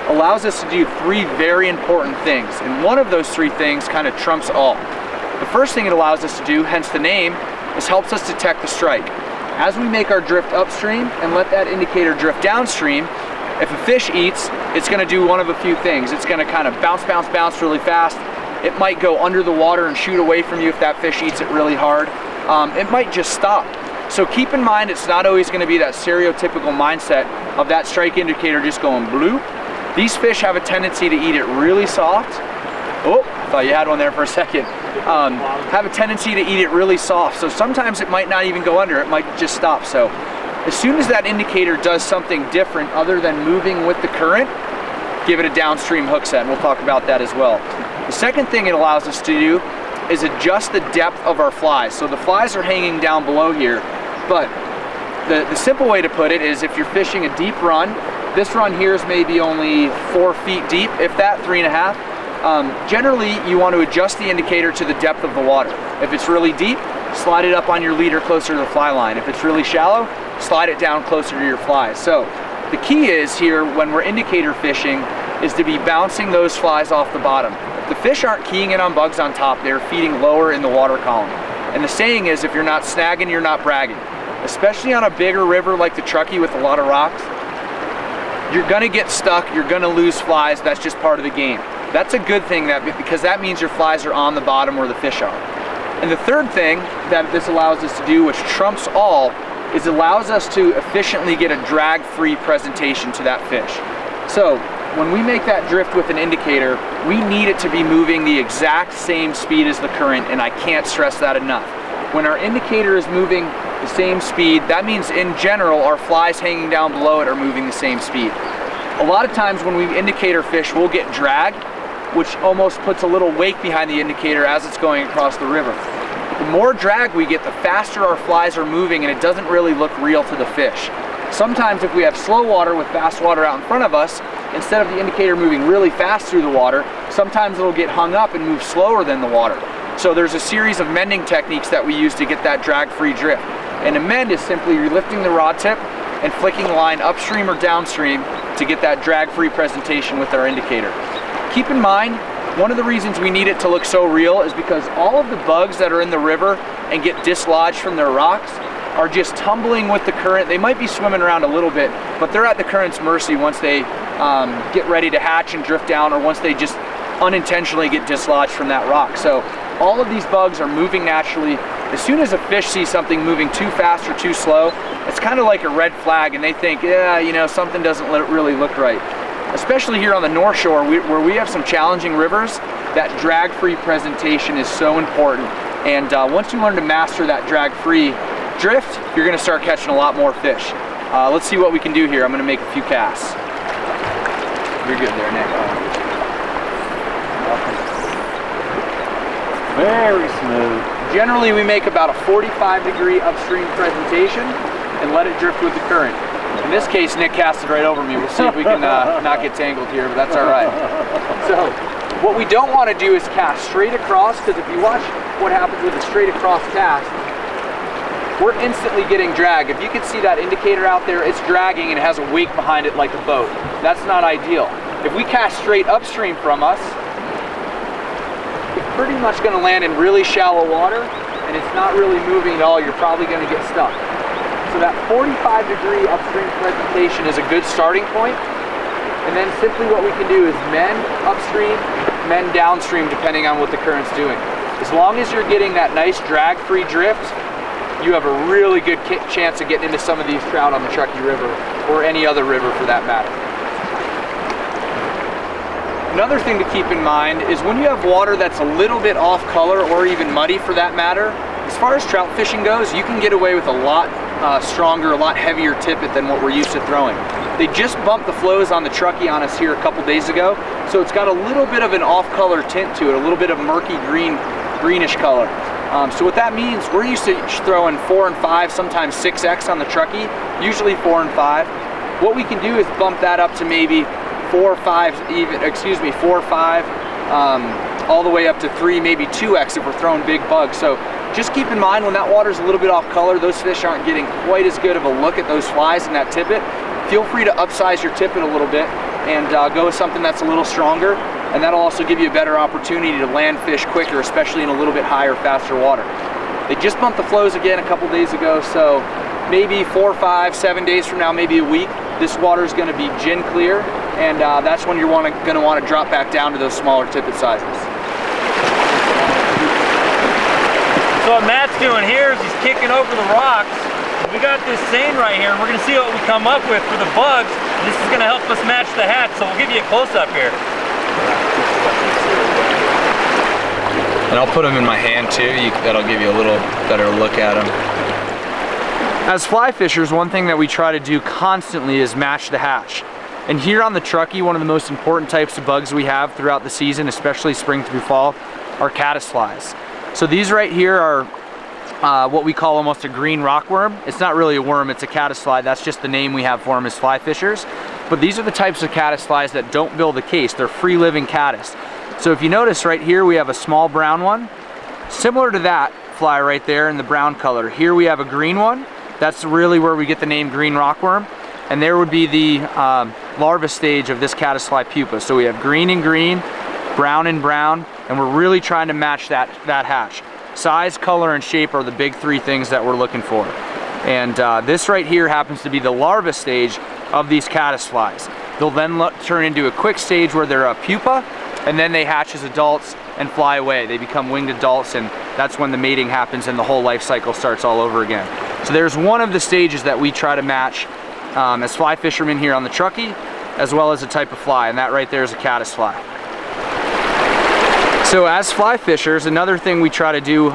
Allows us to do 3 very important things, and one of those 3 things kind of trumps all. The first thing it allows us to do, hence the name, is helps us detect the strike. As we make our drift upstream and let that indicator drift downstream, if a fish eats, it's going to do one of a few things. It's going to kind of bounce really fast. It might go under the water and shoot away from you if that fish eats it really hard. It might just stop. So keep in mind, it's not always going to be that stereotypical mindset of that strike indicator just going bloop. These fish have a tendency to eat it really soft. Oh, thought you had one there for a second. Have a tendency to eat it really soft. So sometimes it might not even go under, it might just stop. So as soon as that indicator does something different other than moving with the current, give it a downstream hook set, and we'll talk about that as well. The second thing it allows us to do is adjust the depth of our flies. So the flies are hanging down below here, but the simple way to put it is if you're fishing a deep run, this run here is maybe only 4 feet deep, if that, 3.5. Generally, you want to adjust the indicator to the depth of the water. If it's really deep, slide it up on your leader closer to the fly line. If it's really shallow, slide it down closer to your flies. So the key is here when we're indicator fishing is to be bouncing those flies off the bottom. If the fish aren't keying in on bugs on top, they're feeding lower in the water column. And the saying is, if you're not snagging, you're not bragging. Especially on a bigger river like the Truckee with a lot of rocks, you're gonna get stuck, you're gonna lose flies, that's just part of the game. That's a good thing because that means your flies are on the bottom where the fish are. And the third thing that this allows us to do, which trumps all, is allows us to efficiently get a drag-free presentation to that fish. So when we make that drift with an indicator, we need it to be moving the exact same speed as the current, and I can't stress that enough. When our indicator is moving the same speed, that means in general our flies hanging down below it are moving the same speed. A lot of times when we indicator fish, we'll get drag, which almost puts a little wake behind the indicator as it's going across the river. The more drag we get, the faster our flies are moving, and it doesn't really look real to the fish. Sometimes if we have slow water with fast water out in front of us, instead of the indicator moving really fast through the water, sometimes it'll get hung up and move slower than the water. So there's a series of mending techniques that we use to get that drag-free drift. And a mend is simply lifting the rod tip and flicking the line upstream or downstream to get that drag-free presentation with our indicator. Keep in mind, one of the reasons we need it to look so real is because all of the bugs that are in the river and get dislodged from their rocks are just tumbling with the current. They might be swimming around a little bit, but they're at the current's mercy once they get ready to hatch and drift down, or once they just unintentionally get dislodged from that rock. So all of these bugs are moving naturally. As soon as a fish sees something moving too fast or too slow, it's kind of like a red flag, and they think, yeah, you know, something doesn't really look right. Especially here on the North Shore, where we have some challenging rivers, that drag-free presentation is so important. And once you learn to master that drag-free drift, you're gonna start catching a lot more fish. Let's see what we can do here. I'm gonna make a few casts. You're good there, Nick. Very smooth. Generally, we make about a 45-degree upstream presentation and let it drift with the current. In this case, Nick casted right over me. We'll see if we can not get tangled here, but that's all right. So, what we don't want to do is cast straight across, because if you watch what happens with a straight across cast, we're instantly getting drag. If you can see that indicator out there, it's dragging and it has a wake behind it like a boat. That's not ideal. If we cast straight upstream from us, it's pretty much going to land in really shallow water, and it's not really moving at all. You're probably going to get stuck. So that 45-degree upstream presentation is a good starting point. And then simply what we can do is mend upstream, mend downstream, depending on what the current's doing. As long as you're getting that nice drag-free drift, you have a really good chance of getting into some of these trout on the Truckee River, or any other river for that matter. Another thing to keep in mind is when you have water that's a little bit off color, or even muddy for that matter, as far as trout fishing goes, you can get away with a lot stronger, a lot heavier tippet than what we're used to throwing. They just bumped the flows on the Truckee on us here a couple days ago, so it's got a little bit of an off-color tint to it, a little bit of murky greenish color. So what that means, we're used to throwing 4 and 5, sometimes 6X on the Truckee, usually 4 and 5. What we can do is bump that up to maybe 4 or 5, even, 4 or 5, all the way up to 3, maybe 2X if we're throwing big bugs. So just keep in mind when that water's a little bit off color, those fish aren't getting quite as good of a look at those flies in that tippet. Feel free to upsize your tippet a little bit and go with something that's a little stronger, and that'll also give you a better opportunity to land fish quicker, especially in a little bit higher, faster water. They just bumped the flows again a couple days ago, so maybe 4, 5, 7 days from now, maybe a week, this water is going to be gin clear, and that's when you're going to want to drop back down to those smaller tippet sizes. So what Matt's doing here is he's kicking over the rocks. We got this seine right here, and we're going to see what we come up with for the bugs. This is going to help us match the hatch, so we'll give you a close-up here. And I'll put them in my hand too. That'll give you a little better look at them. As fly fishers, one thing that we try to do constantly is match the hatch. And here on the Truckee, one of the most important types of bugs we have throughout the season, especially spring through fall, are caddis flies. So these right here are what we call almost a green rockworm. It's not really a worm, it's a caddisfly. That's just the name we have for them as fly fishers. But these are the types of caddisflies that don't build a case. They're free-living caddis. So if you notice right here, we have a small brown one. Similar to that fly right there in the brown color. Here we have a green one. That's really where we get the name green rockworm. And there would be the larva stage of this caddisfly pupa. So we have green and green, brown and brown, and we're really trying to match that hatch. Size, color, and shape are the big three things that we're looking for. And this right here happens to be the larva stage of these caddisflies. They'll then turn into a quick stage where they're a pupa, and then they hatch as adults and fly away. They become winged adults, and that's when the mating happens and the whole life cycle starts all over again. So there's one of the stages that we try to match as fly fishermen here on the Truckee, as well as a type of fly, and that right there is a caddisfly. So as fly fishers, another thing we try to do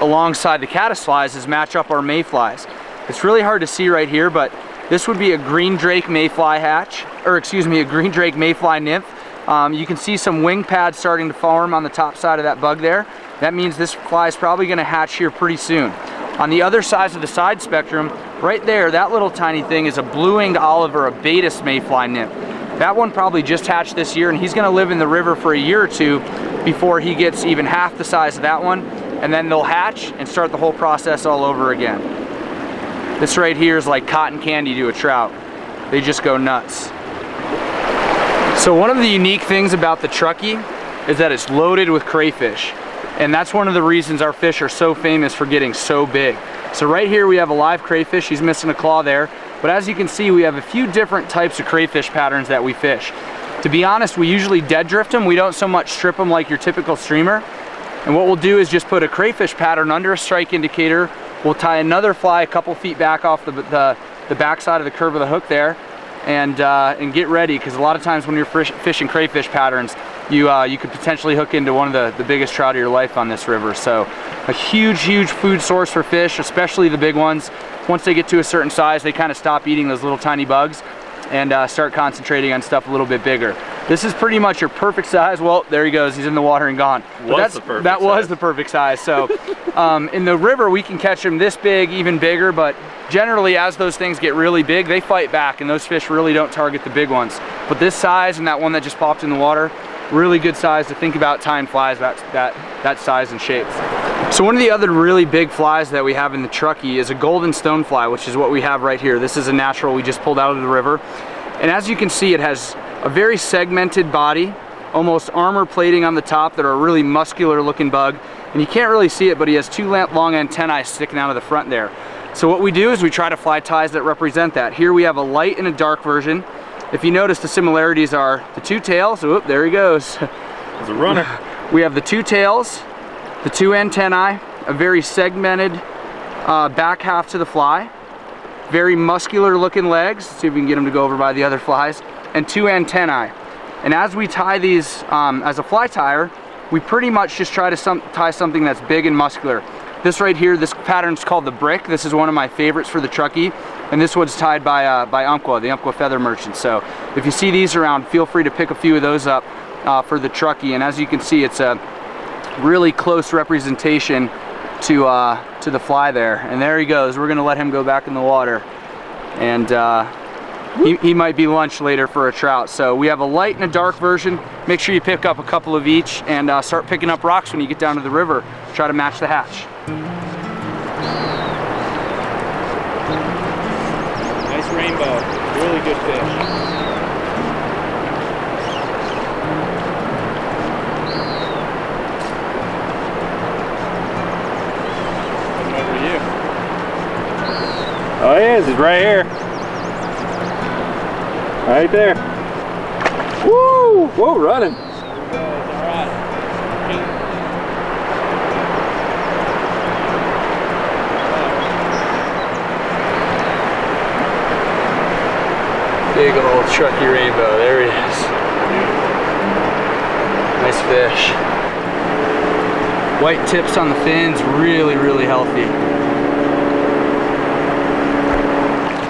alongside the caddisflies is match up our mayflies. It's really hard to see right here, but this would be a green drake mayfly hatch, or excuse me, a green drake mayfly nymph. You can see some wing pads starting to form on the top side of that bug there. That means this fly is probably going to hatch here pretty soon. On the other side of the side spectrum, right there, that little tiny thing is a blue-winged olive or a Baetis mayfly nymph. That one probably just hatched this year, and he's going to live in the river for a year or two before he gets even half the size of that one, and then they'll hatch and start the whole process all over again. This right here is like cotton candy to a trout. They just go nuts. So one of the unique things about the Truckee is that it's loaded with crayfish. And that's one of the reasons our fish are so famous for getting so big. So right here we have a live crayfish. He's missing a claw there. But as you can see, we have a few different types of crayfish patterns that we fish. To be honest, we usually dead drift them. We don't so much strip them like your typical streamer. And what we'll do is just put a crayfish pattern under a strike indicator. We'll tie another fly a couple feet back off the back side of the curve of the hook there, and get ready, because a lot of times when you're fishing crayfish patterns, you could potentially hook into one of the biggest trout of your life on this river. So a huge food source for fish, especially the big ones. Once they get to a certain size, they kind of stop eating those little tiny bugs and start concentrating on stuff a little bit bigger. This is pretty much your perfect size. Well, there he goes, he's in the water and gone. That was the perfect size. So in the river, we can catch them this big, even bigger, but generally as those things get really big, they fight back, and those fish really don't target the big ones. But this size and that one that just popped in the water, really good size to think about tying flies that size and shape. So one of the other really big flies that we have in the Truckee is a golden stonefly, which is what we have right here. This is a natural we just pulled out of the river. And as you can see, it has a very segmented body, almost armor plating on the top that are a really muscular looking bug. And you can't really see it, but he has two long antennae sticking out of the front there. So what we do is we try to fly ties that represent that. Here we have a light and a dark version. If you notice, the similarities are the two tails. Oop, there he goes. There's a runner. We have the two tails, the two antennae, a very segmented back half to the fly, very muscular looking legs. Let's see if we can get them to go over by the other flies, and two antennae. And as we tie these as a fly tire, we pretty much just try to tie something that's big and muscular. This right here, this pattern's called the brick. This is one of my favorites for the Truckee, and this one's tied by Umpqua, the Umpqua Feather Merchant. So if you see these around, feel free to pick a few of those up for the Truckee. And as you can see, it's a really close representation to the fly there. And there he goes. We're gonna let him go back in the water, and he might be lunch later for a trout. So we have a light and a dark version. Make sure you pick up a couple of each, and start picking up rocks when you get down to the river. Try to match the hatch. Nice rainbow, really good fish. Over to you. Oh, he is. He's right here. Right there. Woo! Whoa, running. All right. Big old Truckee rainbow. There he is. Nice fish. White tips on the fins, really healthy.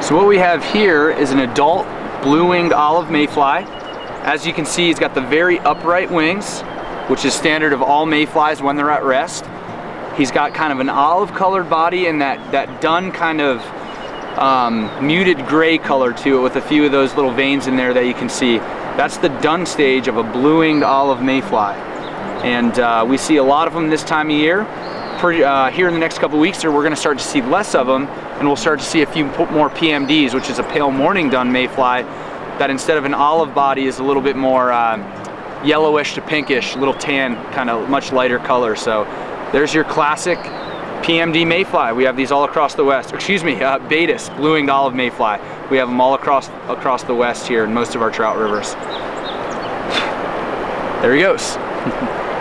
So what we have here is an adult blue-winged olive mayfly. As you can see, he's got the very upright wings, which is standard of all mayflies when they're at rest. He's got kind of an olive colored body and that dun kind of muted gray color to it with a few of those little veins in there that you can see. That's the dun stage of a blue-winged olive mayfly. And we see a lot of them this time of year. Here in the next couple weeks, we're going to start to see less of them, and we'll start to see a few more PMDs, which is a pale morning dun mayfly, that instead of an olive body is a little bit more yellowish to pinkish, little tan, kind of much lighter color. So there's your classic PMD mayfly. We have these all across the west. Excuse me, Baetis, blue-winged olive mayfly. We have them all across the west here in most of our trout rivers. There he goes.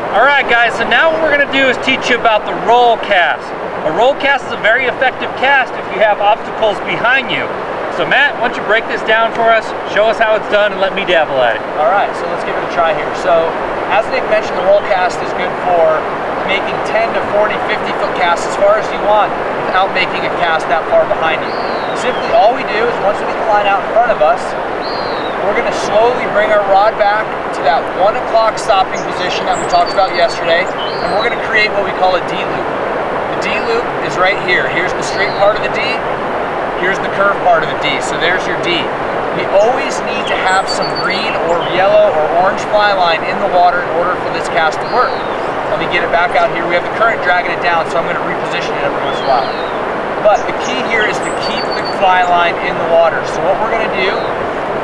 All right, guys, so now what we're gonna do is teach you about the roll cast. A roll cast is a very effective cast if you have obstacles behind you. So Matt, why don't you break this down for us, show us how it's done, and let me dabble at it. All right, so let's give it a try here. So, as Nick mentioned, the roll cast is good for making 10 to 40, 50-foot casts as far as you want without making a cast that far behind you. Simply, all we do is once we get the line out in front of us, we're gonna slowly bring our rod back to that 1 o'clock stopping position that we talked about yesterday, and we're gonna create what we call a D-loop. The D-loop is right here. Here's the straight part of the D, here's the curved part of the D, so there's your D. We always need to have some green or yellow or orange fly line in the water in order for this cast to work. Let me get it back out here. We have the current dragging it down, so I'm gonna reposition it every once in a while. But the key here is to keep the fly line in the water. So what we're gonna do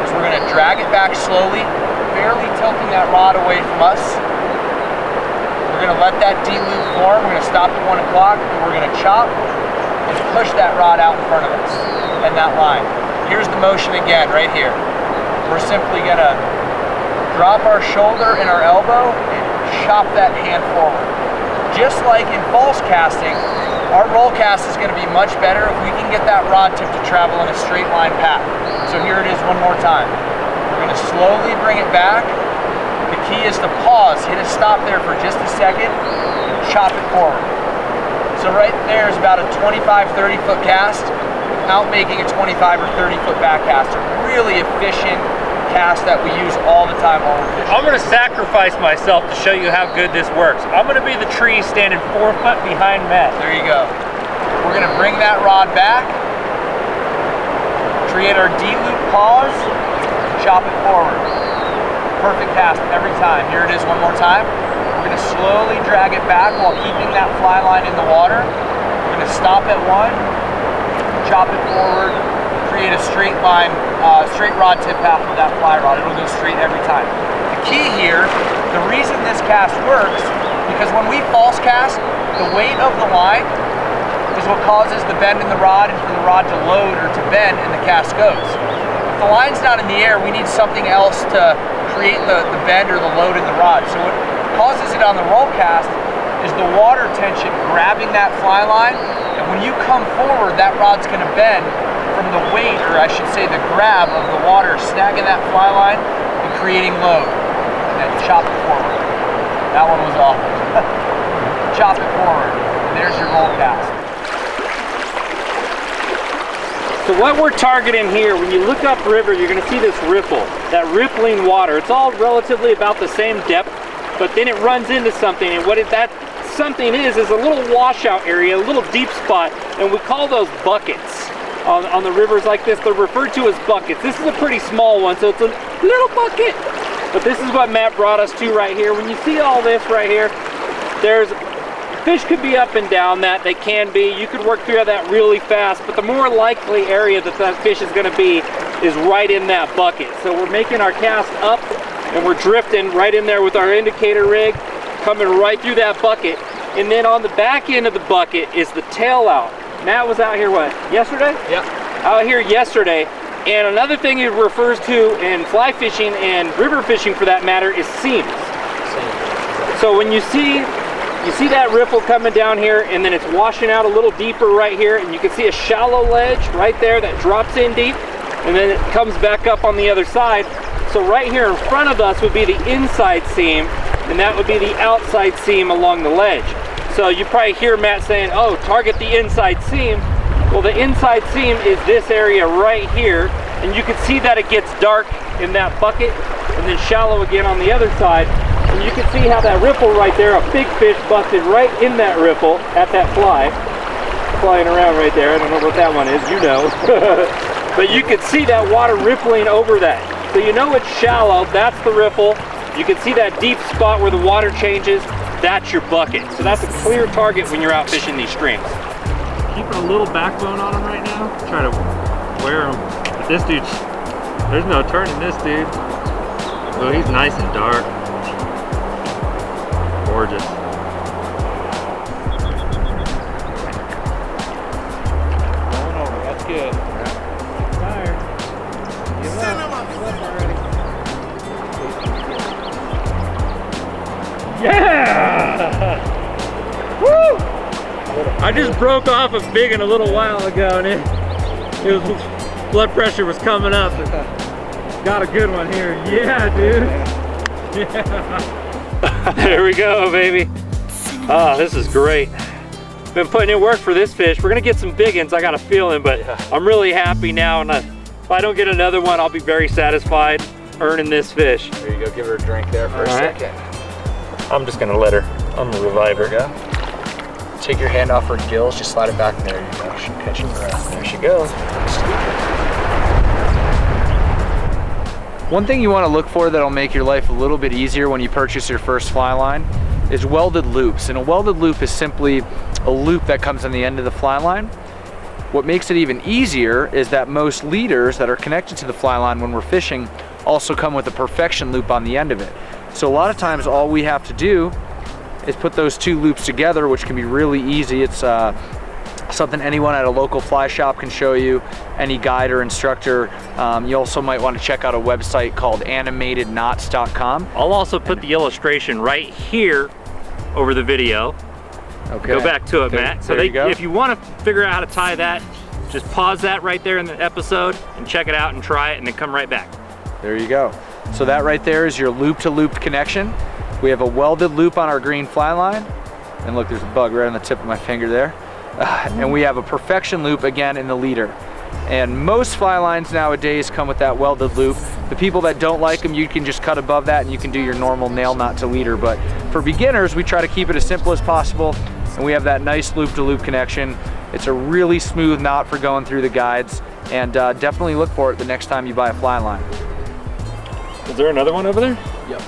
is we're gonna drag it back slowly, barely tilting that rod away from us. We're gonna let that D-loop form. We're gonna stop at 1 o'clock, and we're gonna chop and push that rod out in front of us and that line. Here's the motion again, right here. We're simply gonna drop our shoulder and our elbow and chop that hand forward. Just like in false casting, our roll cast is gonna be much better if we can get that rod tip to travel in a straight line path. So here it is one more time. We're gonna slowly bring it back. The key is to pause, hit a stop there for just a second, and chop it forward. So right there is about a 25, 30-foot cast without making a 25 or 30-foot back cast. A really efficient cast that we use all the time while we're fishing. I'm gonna sacrifice myself to show you how good this works. I'm gonna be the tree standing 4 foot behind Matt. There you go. We're gonna bring that rod back, create our D-loop pause, chop it forward. Perfect cast every time. Here it is one more time. We're gonna slowly drag it back while keeping that fly line in the water. We're gonna stop at 1, chop it forward, create a straight line, straight rod tip path with that fly rod. It'll go straight every time. The key here, the reason this cast works, because when we false cast, the weight of the line is what causes the bend in the rod and for the rod to load or to bend and the cast goes. If the line's not in the air, we need something else to create the bend or the load in the rod. So what causes it on the roll cast is the water tension grabbing that fly line, and when you come forward, that rod's gonna bend from the weight, or I should say the grab of the water snagging that fly line and creating load. And then chop it forward. That one was awful. Chop it forward. And there's your roll cast. So what we're targeting here, when you look upriver, you're gonna see this ripple, that rippling water. It's all relatively about the same depth, but then it runs into something, and what that something is a little washout area, a little deep spot, and we call those buckets. On the rivers like this, they're referred to as buckets. This is a pretty small one, so it's a little bucket. But this is what Matt brought us to right here. When you see all this right here, fish could be up and down that, they can be. You could work through that really fast, but the more likely area that fish is gonna be is right in that bucket. So we're making our cast up and we're drifting right in there with our indicator rig, coming right through that bucket. And then on the back end of the bucket is the tail out. Matt was out here, what, yesterday? Yep. Out here yesterday. And another thing it refers to in fly fishing and river fishing for that matter is seams. So when you see that ripple coming down here and then it's washing out a little deeper right here, and you can see a shallow ledge right there that drops in deep and then it comes back up on the other side. So right here in front of us would be the inside seam, and that would be the outside seam along the ledge. So you probably hear Matt saying, oh, target the inside seam. Well, the inside seam is this area right here, and you can see that it gets dark in that bucket and then shallow again on the other side. And you can see how that ripple right there, a big fish busted right in that ripple at that fly. Flying around right there. I don't know what that one is, you know. But you can see that water rippling over that. So you know it's shallow, that's the ripple. You can see that deep spot where the water changes, that's your bucket. So that's a clear target when you're out fishing these streams. Keeping a little backbone on him right now. Try to wear him. But this dude's, there's no turning this dude. Oh, he's nice and dark. Gorgeous. Going over, that's good. Tired. Give up. Give up already. Yeah! Woo! I just broke off a big one a little while ago, and it was blood pressure was coming up. Got a good one here. Yeah, dude. Yeah. There we go, baby. Oh, this is great. Been putting in work for this fish. We're gonna get some big ones, I got a feeling, but I'm really happy now. And if I don't get another one, I'll be very satisfied earning this fish. There you go, give her a drink there for a second. I'm just gonna let her. I'm a reviver. There you go. Take your hand off her gills, just slide it back. There you go, she'll catch your breath. There she goes. One thing you want to look for that'll make your life a little bit easier when you purchase your first fly line is welded loops. And a welded loop is simply a loop that comes on the end of the fly line. What makes it even easier is that most leaders that are connected to the fly line when we're fishing also come with a perfection loop on the end of it. So a lot of times all we have to do is put those two loops together, which can be really easy. It's something anyone at a local fly shop can show you, any guide or instructor. You also might want to check out a website called animatedknots.com. I'll also put the illustration right here over the video. Okay. Go back to it, Matt. So if you want to figure out how to tie that, just pause that right there in the episode and check it out and try it, and then come right back. There you go. So that right there is your loop-to-loop connection. We have a welded loop on our green fly line. And look, there's a bug right on the tip of my finger there. And we have a perfection loop again in the leader. And most fly lines nowadays come with that welded loop. The people that don't like them, you can just cut above that and you can do your normal nail knot to leader. But for beginners, we try to keep it as simple as possible. And we have that nice loop-to-loop connection. It's a really smooth knot for going through the guides. And definitely look for it the next time you buy a fly line. Is there another one over there? Yep.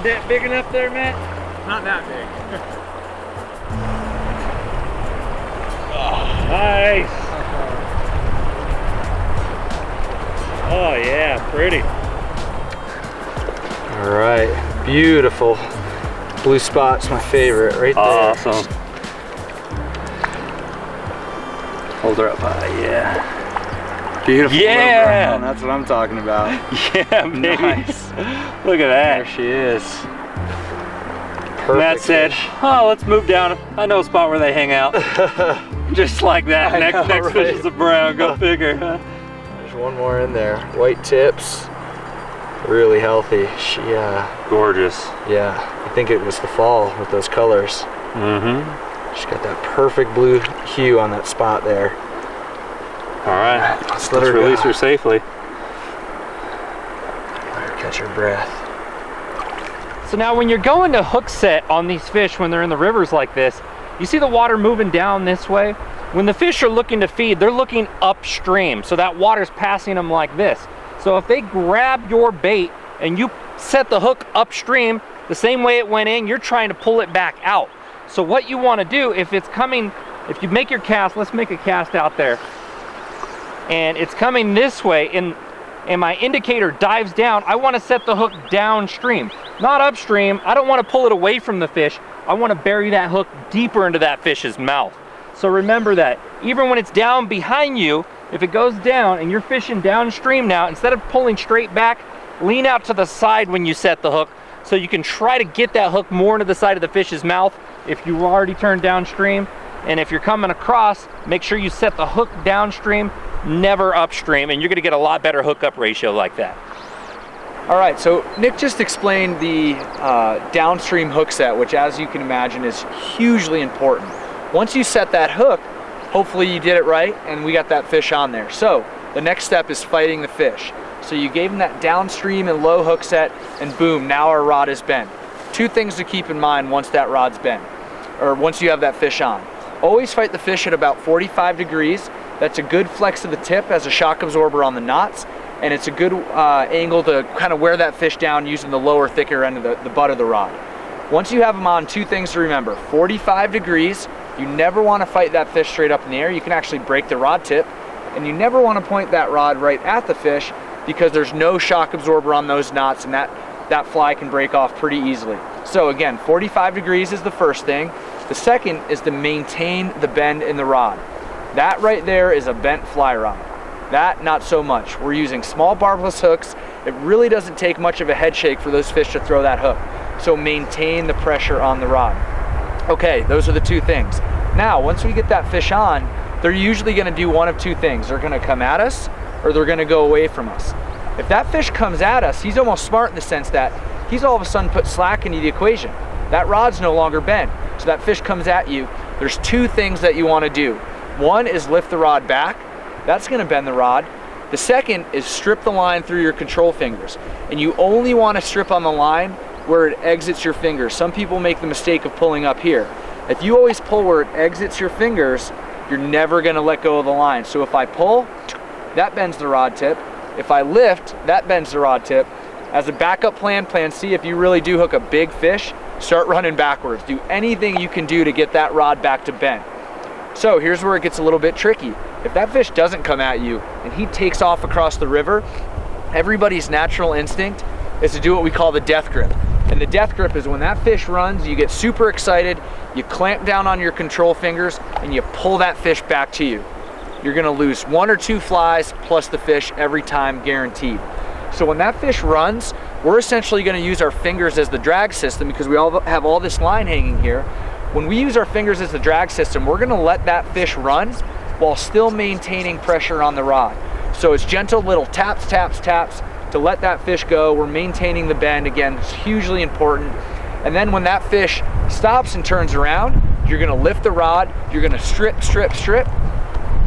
That big enough there, Matt? Not that big. Oh, nice. Oh yeah, pretty. All right, beautiful. Blue spot's my favorite right there. Awesome. Hold her up high, yeah. Beautiful. Yeah, brown, that's what I'm talking about. Yeah, baby. Nice. Look at that. There she is. Perfect Matt said, fish. "Oh, let's move down. I know a spot where they hang out." Just like that. Next right? fish is a brown. Go figure. Huh? There's one more in there. White tips. Really healthy. She, gorgeous. yeah, I think it was the fall with those colors. Mm-hmm. She's got that perfect blue hue on that spot there. All right, Let's release her safely. Let her catch her breath. So now when you're going to hook set on these fish when they're in the rivers like this, you see the water moving down this way? When the fish are looking to feed, they're looking upstream. So that water's passing them like this. So if they grab your bait and you set the hook upstream, the same way it went in, you're trying to pull it back out. So what you want to do, if it's coming, if you make your cast, let's make a cast out there, and it's coming this way, and my indicator dives down, I want to set the hook downstream, not upstream. I don't want to pull it away from the fish. I want to bury that hook deeper into that fish's mouth. So remember that, even when it's down behind you, if it goes down and you're fishing downstream now, instead of pulling straight back, lean out to the side when you set the hook, so you can try to get that hook more into the side of the fish's mouth if you already turned downstream. And if you're coming across, make sure you set the hook downstream, never upstream, and you're gonna get a lot better hookup ratio like that. All right, so Nick just explained the downstream hook set, which as you can imagine is hugely important. Once you set that hook, hopefully you did it right and we got that fish on there. So the next step is fighting the fish. So you gave him that downstream and low hook set, and boom, now our rod is bent. Two things to keep in mind once that rod's bent, or once you have that fish on. Always fight the fish at about 45 degrees. That's a good flex of the tip as a shock absorber on the knots, and it's a good angle to kind of wear that fish down using the lower, thicker end of the butt of the rod. Once you have them on, two things to remember. 45 degrees, you never want to fight that fish straight up in the air. You can actually break the rod tip, and you never want to point that rod right at the fish because there's no shock absorber on those knots, and that fly can break off pretty easily. So again, 45 degrees is the first thing. The second is to maintain the bend in the rod. That right there is a bent fly rod. That, not so much. We're using small barbless hooks. It really doesn't take much of a head shake for those fish to throw that hook. So maintain the pressure on the rod. Okay, those are the two things. Now, once we get that fish on, they're usually gonna do one of two things. They're gonna come at us, or they're gonna go away from us. If that fish comes at us, he's almost smart in the sense that he's all of a sudden put slack into the equation. That rod's no longer bent. So that fish comes at you. There's two things that you wanna do. One is lift the rod back. That's gonna bend the rod. The second is strip the line through your control fingers. And you only wanna strip on the line where it exits your fingers. Some people make the mistake of pulling up here. If you always pull where it exits your fingers, you're never gonna let go of the line. So if I pull, that bends the rod tip. If I lift, that bends the rod tip. As a backup plan, plan C, if you really do hook a big fish, start running backwards. Do anything you can do to get that rod back to bend. So here's where it gets a little bit tricky. If that fish doesn't come at you and he takes off across the river, everybody's natural instinct is to do what we call the death grip. And the death grip is when that fish runs, you get super excited, you clamp down on your control fingers, and you pull that fish back to you. You're gonna lose one or two flies plus the fish every time, guaranteed. So when that fish runs, we're essentially gonna use our fingers as the drag system because we all have all this line hanging here. When we use our fingers as the drag system, we're gonna let that fish run while still maintaining pressure on the rod. So it's gentle little taps, taps, taps to let that fish go. We're maintaining the bend. Again, it's hugely important. And then when that fish stops and turns around, you're gonna lift the rod, you're gonna strip, strip, strip,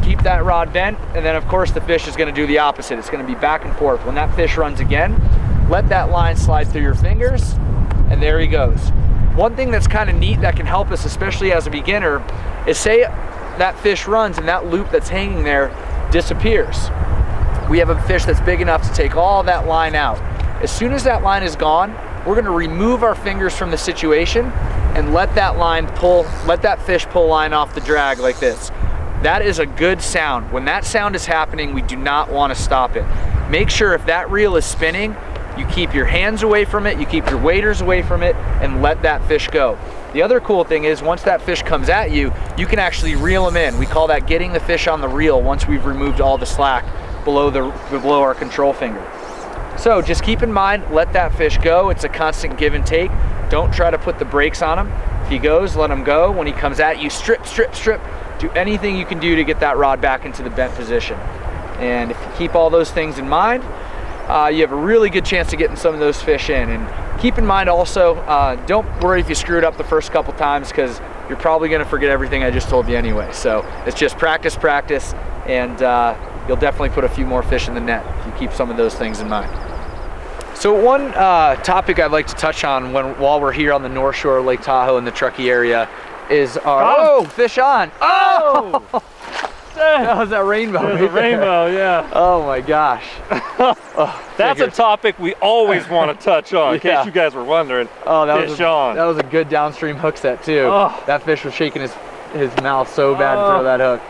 keep that rod bent, and then of course the fish is gonna do the opposite. It's gonna be back and forth. When that fish runs again, let that line slide through your fingers, and there he goes. One thing that's kind of neat that can help us, especially as a beginner, is say that fish runs and that loop that's hanging there disappears. We have a fish that's big enough to take all that line out. As soon as that line is gone, we're gonna remove our fingers from the situation and let that line pull, let that fish pull line off the drag like this. That is a good sound. When that sound is happening, we do not want to stop it. Make sure if that reel is spinning, you keep your hands away from it, you keep your waders away from it, and let that fish go. The other cool thing is once that fish comes at you, you can actually reel them in. We call that getting the fish on the reel once we've removed all the slack below our control finger. So just keep in mind, let that fish go. It's a constant give and take. Don't try to put the brakes on him. If he goes, let him go. When he comes at you, strip, strip, strip. Do anything you can do to get that rod back into the bent position. And if you keep all those things in mind, you have a really good chance of getting some of those fish in. And keep in mind also, don't worry if you screwed up the first couple times because you're probably gonna forget everything I just told you anyway. So it's just practice, practice, and you'll definitely put a few more fish in the net if you keep some of those things in mind. So one topic I'd like to touch on while we're here on the North Shore of Lake Tahoe in the Truckee area is our, fish on. Oh! That was that rainbow. There's a rainbow, yeah. Oh my gosh. That's a topic we always want to touch on, in case you guys were wondering. Oh, that that was a good downstream hook set too. Oh. That fish was shaking his mouth so bad to throw that hook.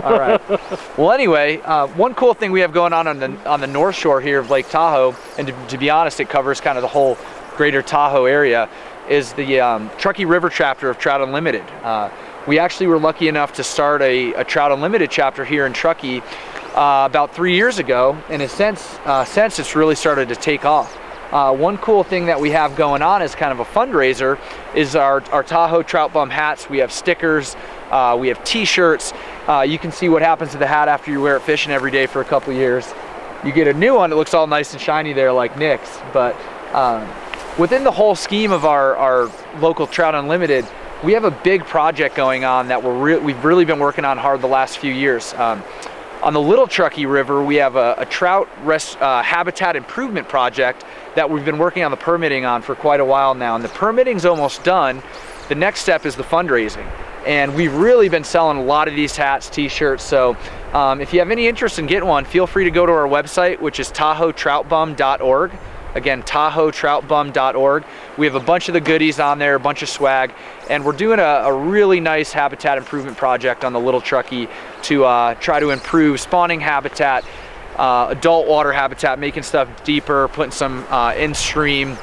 All right. Well, anyway, one cool thing we have going on the North Shore here of Lake Tahoe, and to be honest, it covers kind of the whole greater Tahoe area, is the Truckee River chapter of Trout Unlimited. We actually were lucky enough to start a Trout Unlimited chapter here in Truckee about 3 years ago, and since it's really started to take off. One cool thing that we have going on as kind of a fundraiser is our Tahoe Trout Bum hats. We have stickers, we have t-shirts. You can see what happens to the hat after you wear it fishing every day for a couple years. You get a new one that looks all nice and shiny there like Nick's, but within the whole scheme of our local Trout Unlimited, we have a big project going on that we've really been working on hard the last few years. On the Little Truckee River, we have a trout habitat improvement project that we've been working on the permitting on for quite a while now, and the permitting's almost done. The next step is the fundraising, and we've really been selling a lot of these hats, t-shirts, so if you have any interest in getting one, feel free to go to our website, which is tahoetroutbum.org. Again, tahoetroutbum.org. We have a bunch of the goodies on there, a bunch of swag, and we're doing a really nice habitat improvement project on the Little Truckee to try to improve spawning habitat, adult water habitat, making stuff deeper, putting some in-stream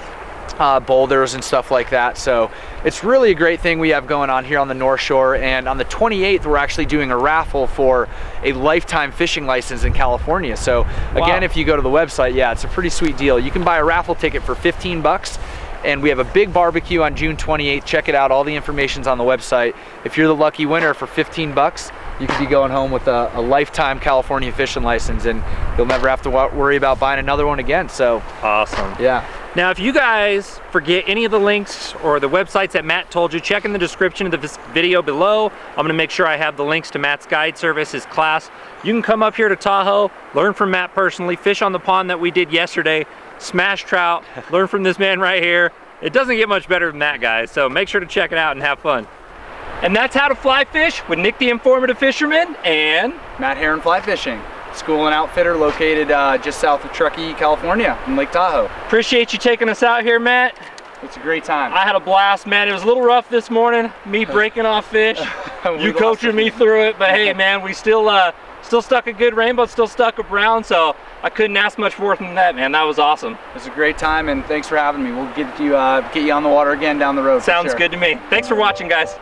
boulders and stuff like that. So it's really a great thing we have going on here on the North Shore. And on the 28th, we're actually doing a raffle for a lifetime fishing license in California. So again, if you go to the website, yeah, it's a pretty sweet deal. You can buy a raffle ticket for 15 bucks. And we have a big barbecue on June 28th. Check it out. All the information's on the website. If you're the lucky winner for 15 bucks, you could be going home with a lifetime California fishing license, and you'll never have to worry about buying another one again. So awesome. Yeah. Now, if you guys forget any of the links or the websites that Matt told you, check in the description of this video below. I'm gonna make sure I have the links to Matt's guide service, his class. You can come up here to Tahoe, learn from Matt personally, fish on the pond that we did yesterday, smash trout, learn from this man right here. It doesn't get much better than that, guys. So make sure to check it out and have fun. And that's how to fly fish with Nick the Informative Fisherman and Matt Heron Fly Fishing, school and outfitter located just south of Truckee, California in Lake Tahoe. Appreciate you taking us out here, Matt. It's a great time. I had a blast, man. It was a little rough this morning, me breaking off fish. You coaching me through it, but hey, man, we still stuck a good rainbow, still stuck a brown, so I couldn't ask much more than that, man. That was awesome. It was a great time, and thanks for having me. We'll get you on the water again down the road. Sounds good to me. Thanks for watching, guys.